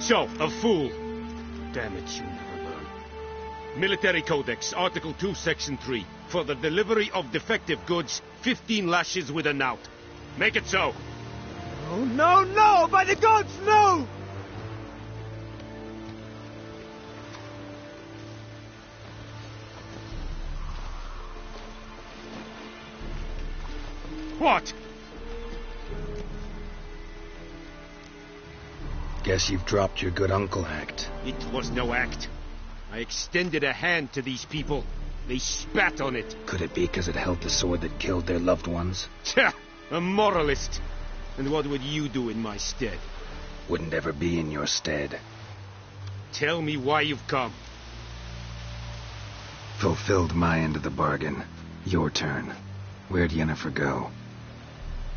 So, a fool. Damn it, you never learn. Military Codex, Article 2, Section 3. For the delivery of defective goods, 15 lashes with a knout. Make it so. Oh, no, no! By the gods, no! What? Guess you've dropped your good uncle act. It was no act. I extended a hand to these people. They spat on it. Could it be because it held the sword that killed their loved ones? Tja, a moralist. And what would you do in my stead? Wouldn't ever be in your stead. Tell me why you've come. Fulfilled my end of the bargain. Your turn. Where'd Yennefer go?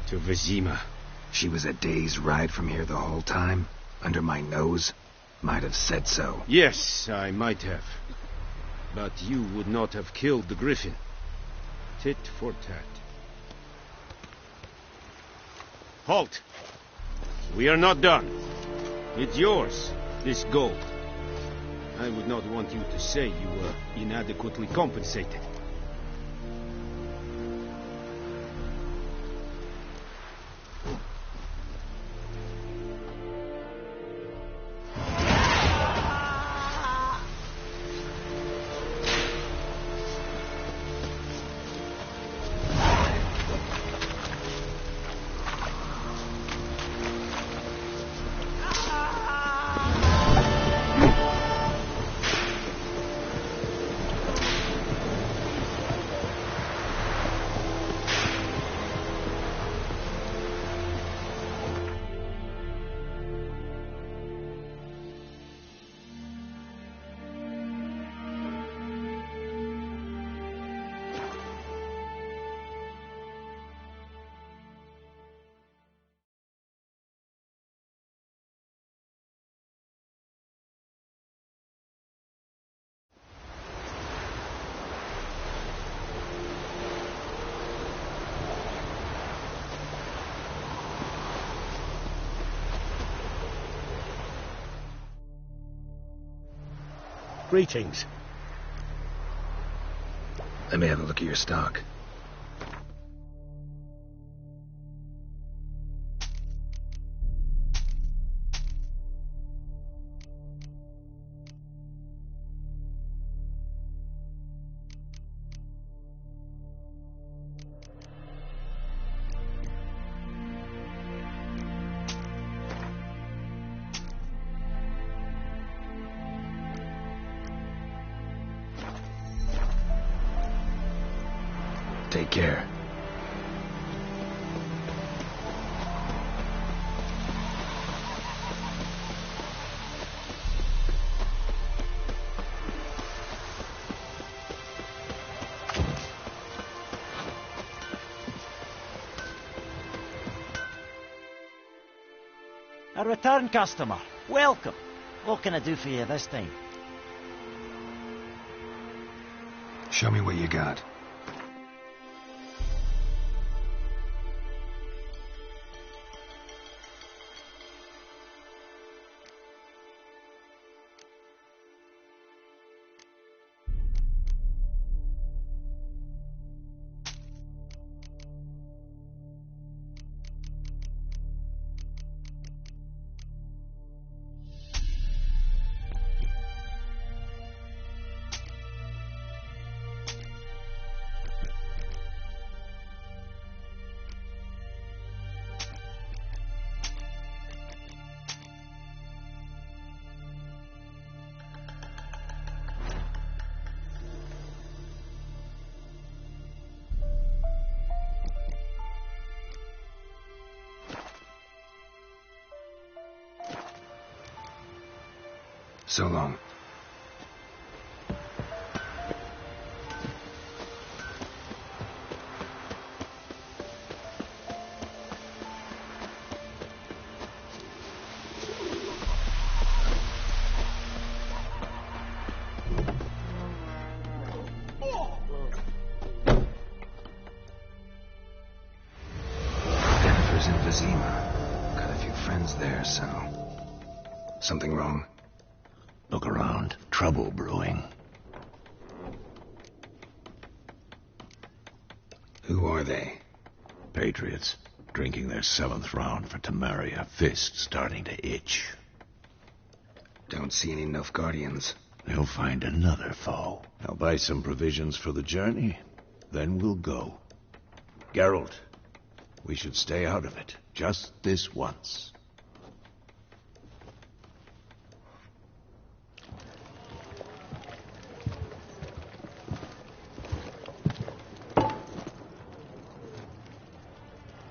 To Vizima. She was a day's ride from here the whole time? Under my nose? Might have said so. Yes, I might have. But you would not have killed the griffin. Tit for tat. Halt! We are not done. It's yours, this gold. I would not want you to say you were inadequately compensated. Greetings. Let me have a look at your stock. Take care. A return customer. Welcome. What can I do for you this time? Show me what you got. So long. Jennifer's in Vizima. Got a few friends there, so... Something wrong? Look around. Trouble brewing. Who are they? Patriots. Drinking their 7th round for Tamaria. Fist starting to itch. Don't see any Nilfgaardians. They'll find another foe. I'll buy some provisions for the journey. Then we'll go. Geralt, we should stay out of it. Just this once.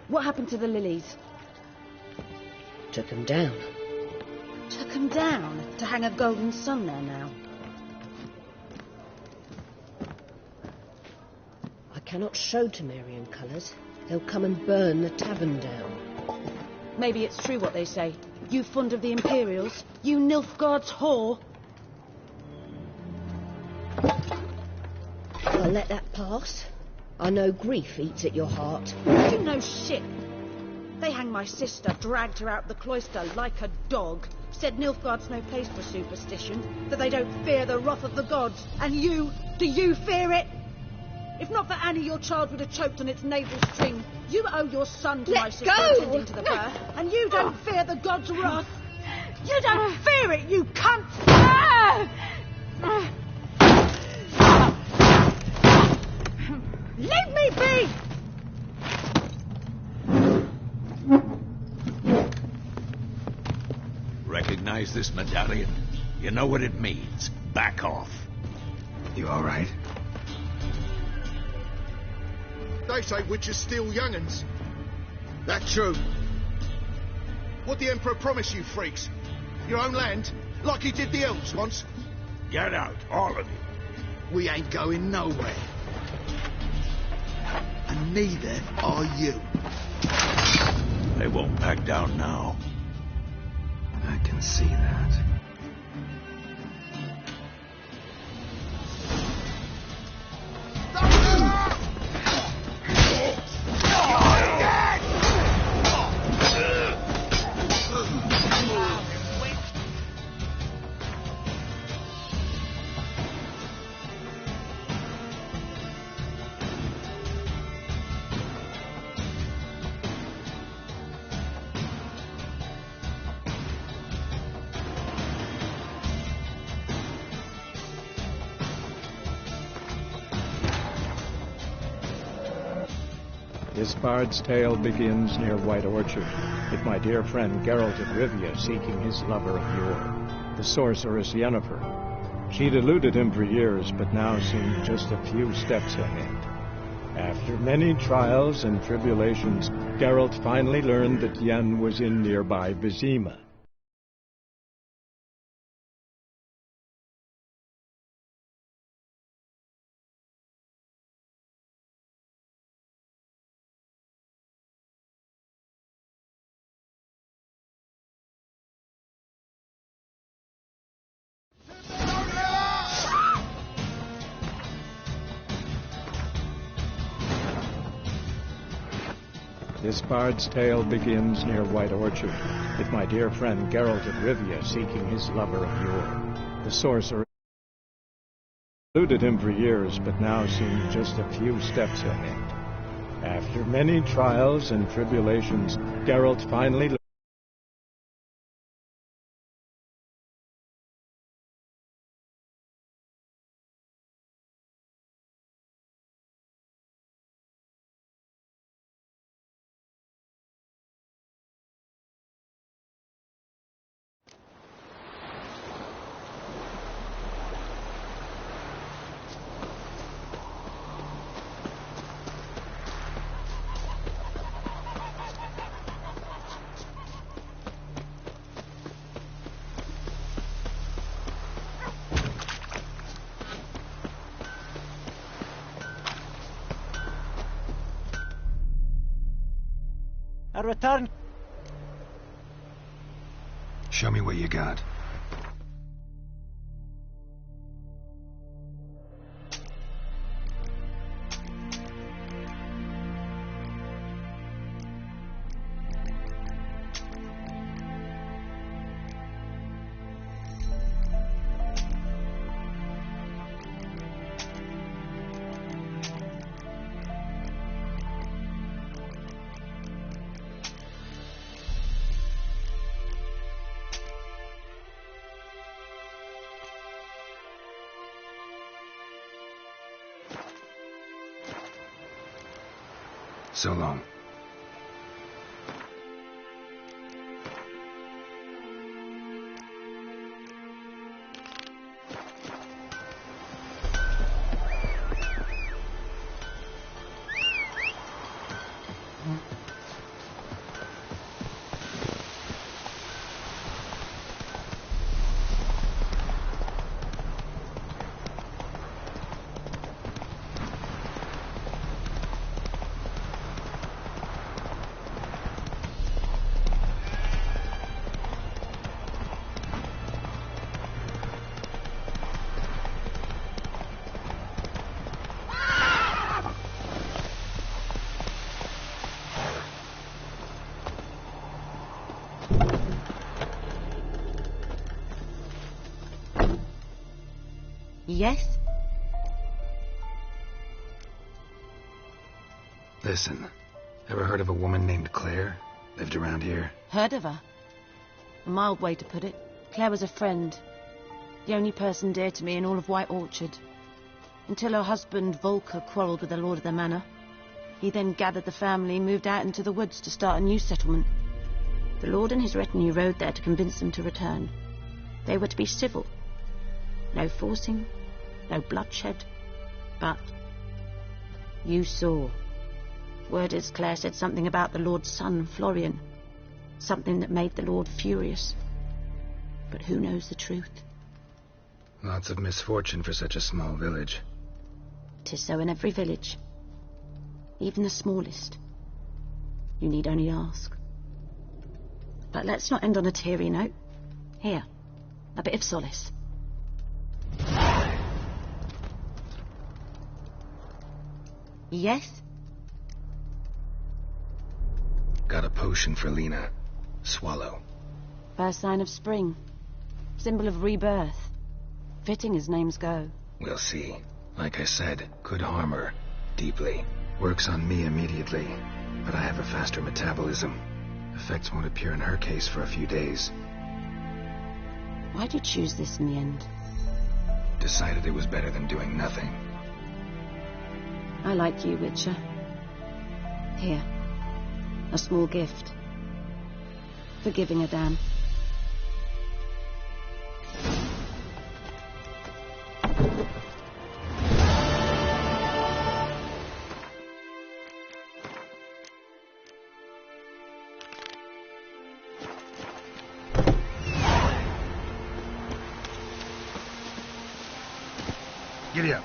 What happened to the lilies? Took them down. Took them down to hang a golden sun there now. I cannot show Temerian colours. They'll come and burn the tavern down. Maybe it's true what they say. You fond of the Imperials? You Nilfgaard's whore? I'll let that pass. I know grief eats at your heart. You know shit. They hanged my sister, dragged her out the cloister like a dog. Said Nilfgaard's no place for superstition, that they don't fear the wrath of the gods. And you, do you fear it? If not for Annie, your child would have choked on its navel string. You owe your son to my sister attending to the birth, and you don't fear the gods' wrath. You don't fear it, you cunt! Leave me be! Recognize this medallion? You know what it means. Back off. You all right? They say witches steal young'uns. That true. What the Emperor promised you, freaks? Your own land? Like he did the elves once? Get out, all of you. We ain't going nowhere. And neither are you. They won't back down now. I can see that. This bard's tale begins near White Orchard, with my dear friend Geralt of Rivia seeking his lover of yore, the sorceress Yennefer. She'd eluded him for years, but now seemed just a few steps ahead. After many trials and tribulations, Geralt finally learned that Yen was in nearby Vizima. This bard's tale begins near White Orchard, with my dear friend Geralt of Rivia seeking his lover of yore, the sorcerer. Eluded him for years, but now seemed just a few steps ahead. After many trials and tribulations, Geralt finally learned. A return. Show me what you got. So long. Yes? Listen, ever heard of a woman named Claire? Lived around here? Heard of her? A mild way to put it. Claire was a friend. The only person dear to me in all of White Orchard. Until her husband, Volker, quarrelled with the lord of the manor. He then gathered the family and moved out into the woods to start a new settlement. The lord and his retinue rode there to convince them to return. They were to be civil. No forcing, no bloodshed. But you saw. Word is Claire said something about the lord's son, Florian. Something that made the lord furious. But who knows the truth? Lots of misfortune for such a small village. 'Tis so in every village. Even the smallest. You need only ask. But let's not end on a teary note. Here, a bit of solace. Yes? Got a potion for Lena. Swallow. First sign of spring. Symbol of rebirth. Fitting as names go. We'll see. Like I said, could harm her. Deeply. Works on me immediately. But I have a faster metabolism. Effects won't appear in her case for a few days. Why'd you choose this in the end? Decided it was better than doing nothing. I like you, Witcher. Here. A small gift. For giving a damn. Giddy up.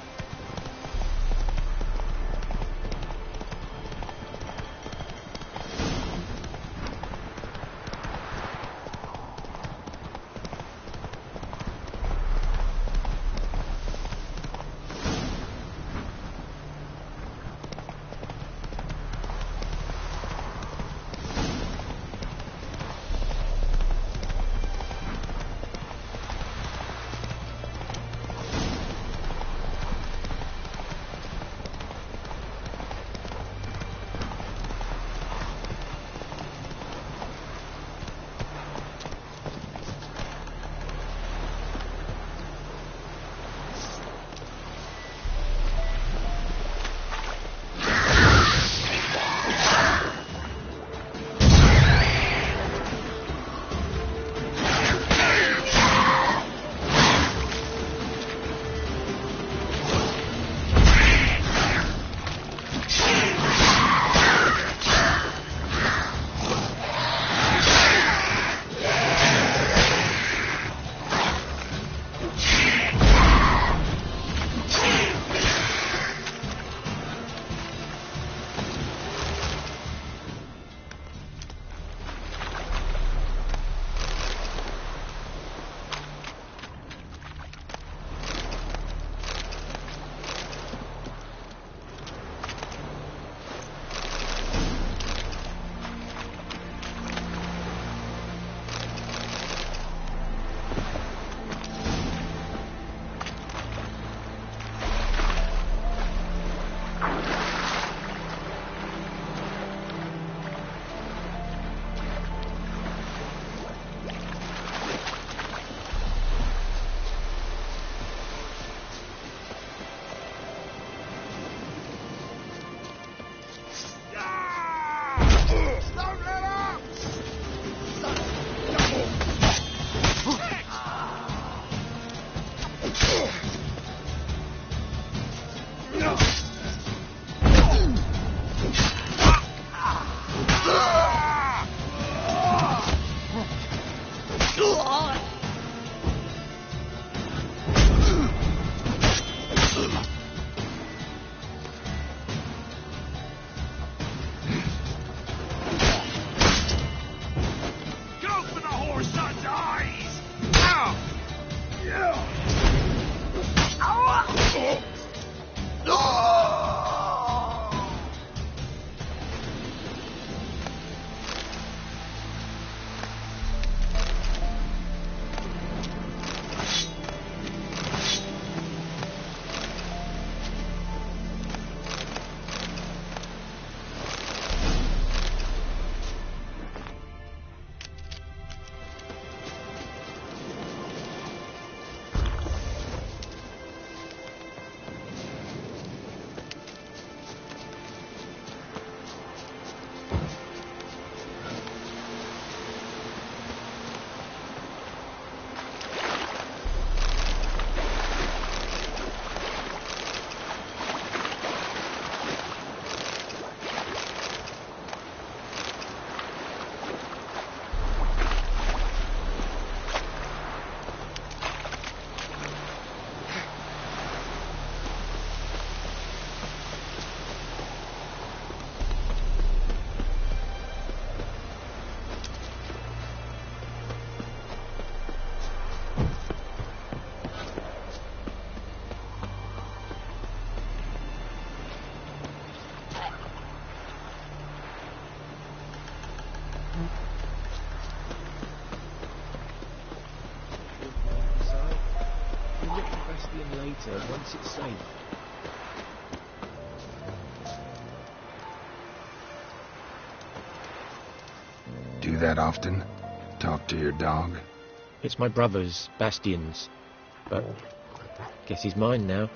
later, once it's safe. Do that often? Talk to your dog? It's my brother's, Bastian's. But guess he's mine now.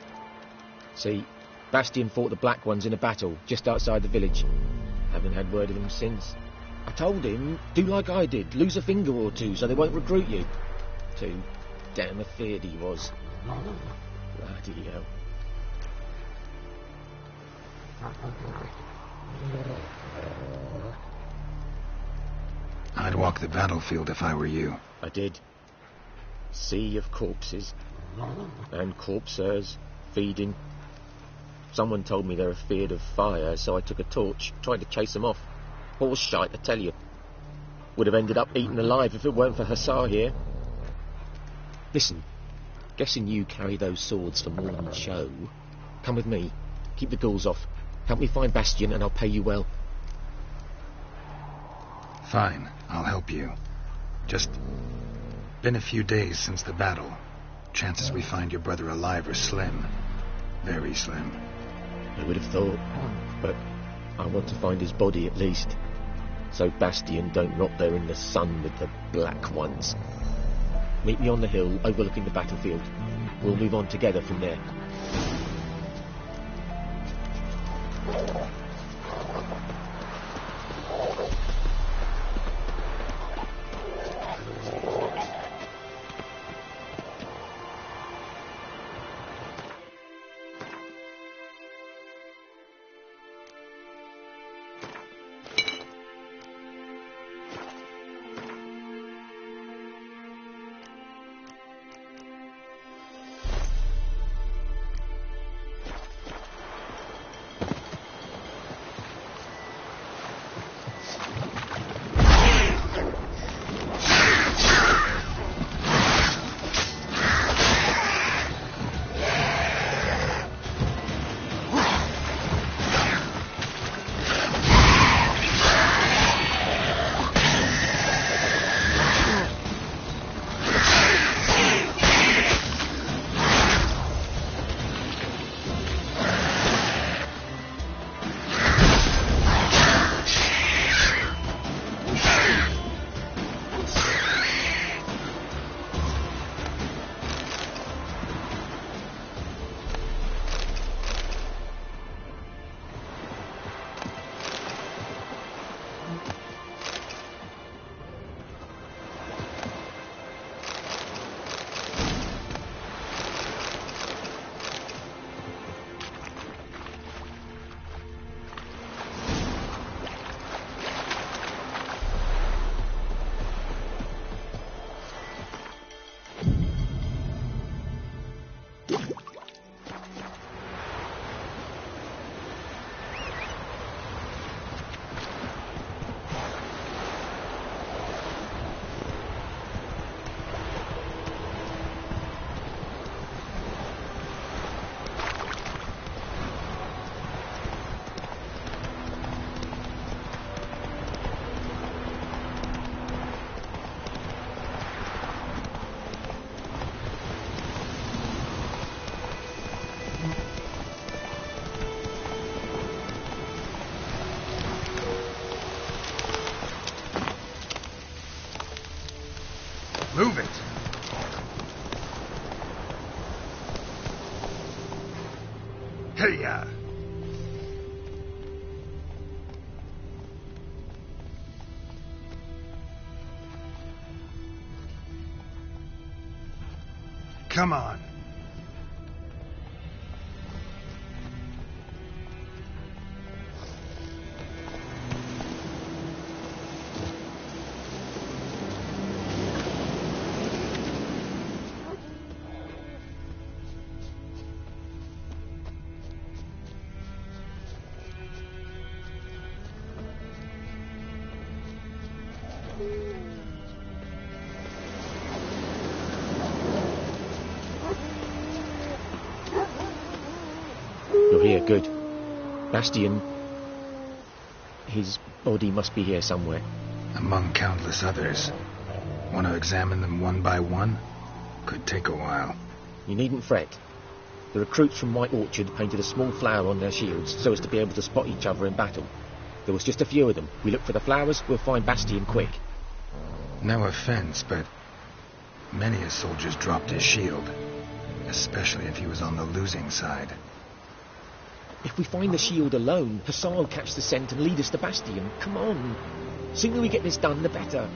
See, Bastian fought the Black Ones in a battle just outside the village. Haven't had word of him since. I told him, do like I did, lose a finger or two so they won't recruit you. Too damn afeard he was. Bloody hell. I'd walk the battlefield if I were you. I did. Sea of corpses. And corpsers feeding. Someone told me they're afeard of fire, so I took a torch, tried to chase them off. Horse shite, I tell you. Would have ended up eaten alive if it weren't for Hussar here. Listen, guessing you carry those swords for more than show. Come with me. Keep the ghouls off. Help me find Bastion and I'll pay you well. Fine, I'll help you. Just been a few days since the battle. Chances we find your brother alive are slim. Very slim. I would have thought, but I want to find his body at least. So Bastion don't rot there in the sun with the Black Ones. Meet me on the hill overlooking the battlefield. We'll move on together from there. Move it! Hey-ya! Come on. You're here, good. Bastion... his body must be here somewhere. Among countless others. Want to examine them one by one? Could take a while. You needn't fret. The recruits from White Orchard painted a small flower on their shields so as to be able to spot each other in battle. There was just a few of them. We look for the flowers, we'll find Bastion quick. No offense, but many a soldier's dropped his shield. Especially if he was on the losing side. If we find the shield alone, Hussar will catch the scent and lead us to Bastion. Come on. Sooner we get this done, the better.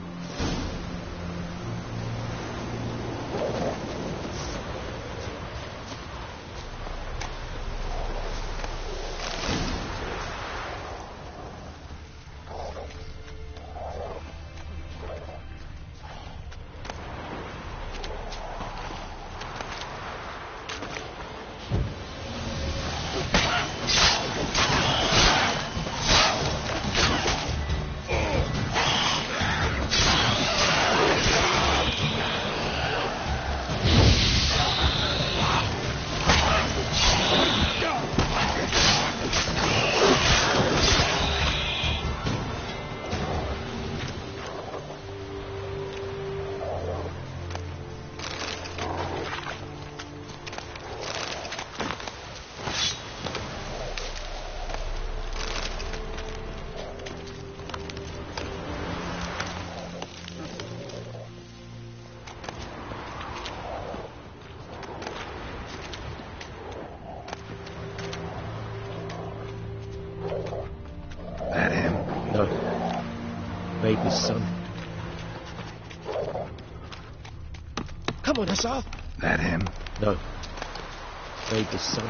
His son. Come on, Hussar. That him? No. Vader's son.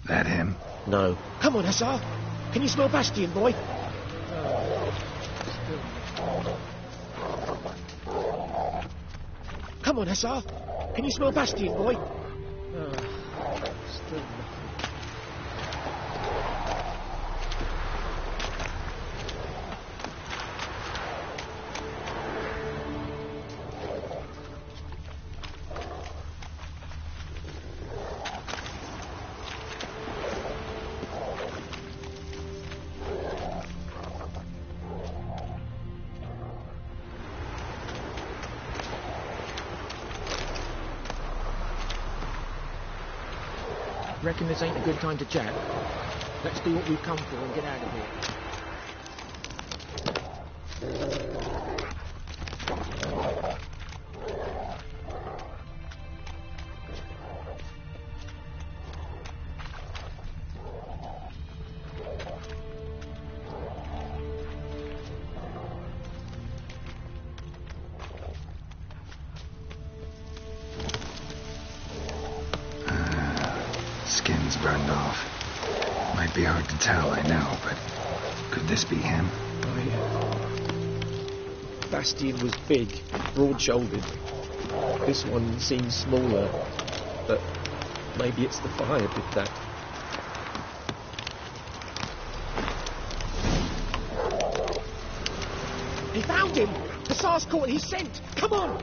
That him? No. Come on, Hussar. Can you smell Bastion, boy? Come on, Hussar. Can you smell Bastion, boy? Still nothing. Reckon this ain't a good time to chat? Let's do what we've come for and get out of here. Skin's burned off. Might be hard to tell, I know, but could this be him? Bastion was big, broad-shouldered. This one seems smaller, but maybe it's the fire did that. He found him! The Tsar's caught his scent! Come on!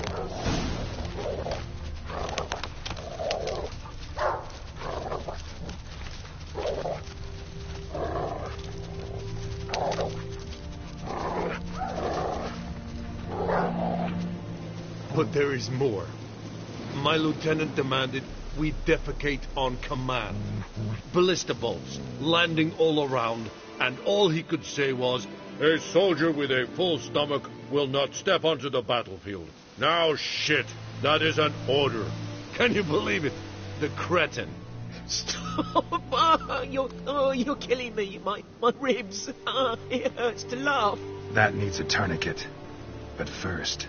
But there is more. My lieutenant demanded we defecate on command. Ballista bolts, landing all around, and all he could say was, "A soldier with a full stomach will not step onto the battlefield." Now shit, that is an order. Can you believe it? The cretin. Stop! You're killing me. My ribs. It hurts to laugh. That needs a tourniquet. But first,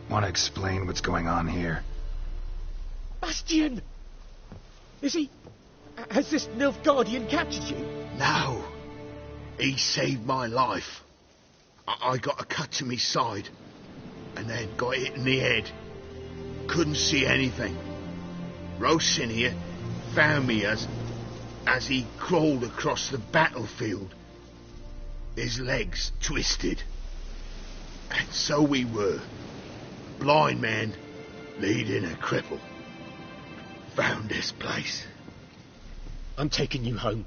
want to explain what's going on here? Bastion! Is he... Has this Nilfgaardian captured you? No. He saved my life. I got a cut to me side, and then got hit in the head. Couldn't see anything. Rosinia found me as he crawled across the battlefield. His legs twisted. And so we were. Blind man leading a cripple. Found this place. I'm taking you home.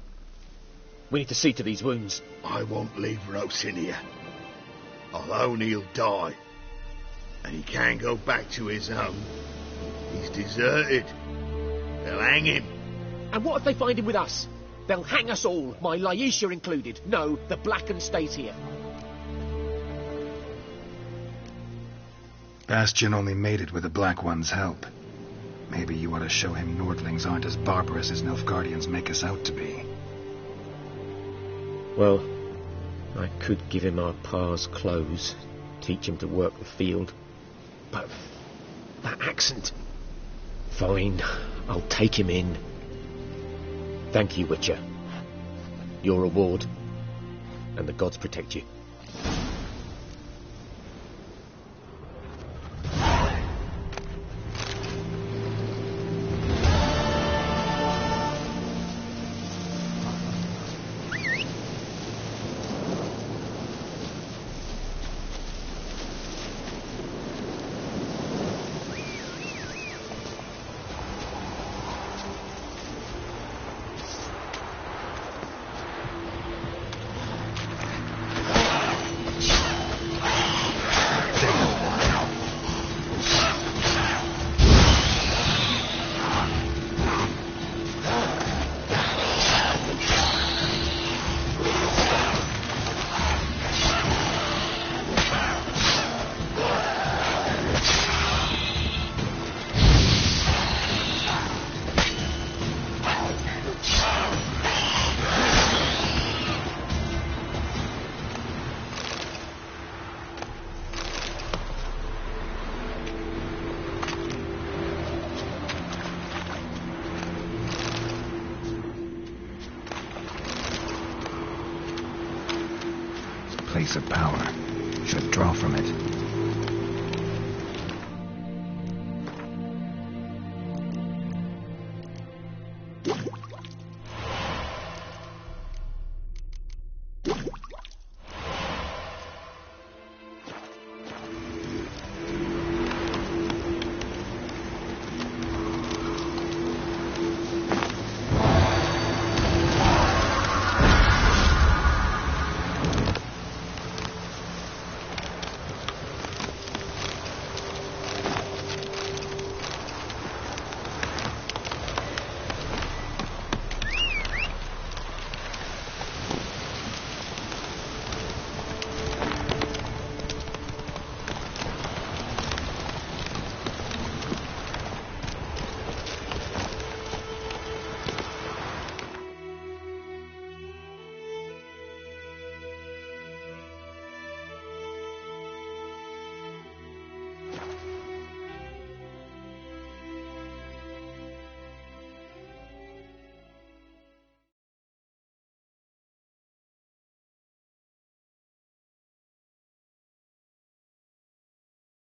We need to see to these wounds. I won't leave Rosinia. Alone he'll die. And he can't go back to his home. He's deserted. They'll hang him. And what if they find him with us? They'll hang us all, my Laisha included. No, the Blackened stays here. Bastion only made it with the Black One's help. Maybe you ought to show him Nordlings aren't as barbarous as Nilfgaardians make us out to be. Well, I could give him our pa's clothes, teach him to work the field. But that accent... Fine, I'll take him in. Thank you, Witcher. Your reward, and the gods protect you. Place of power. Should draw from it.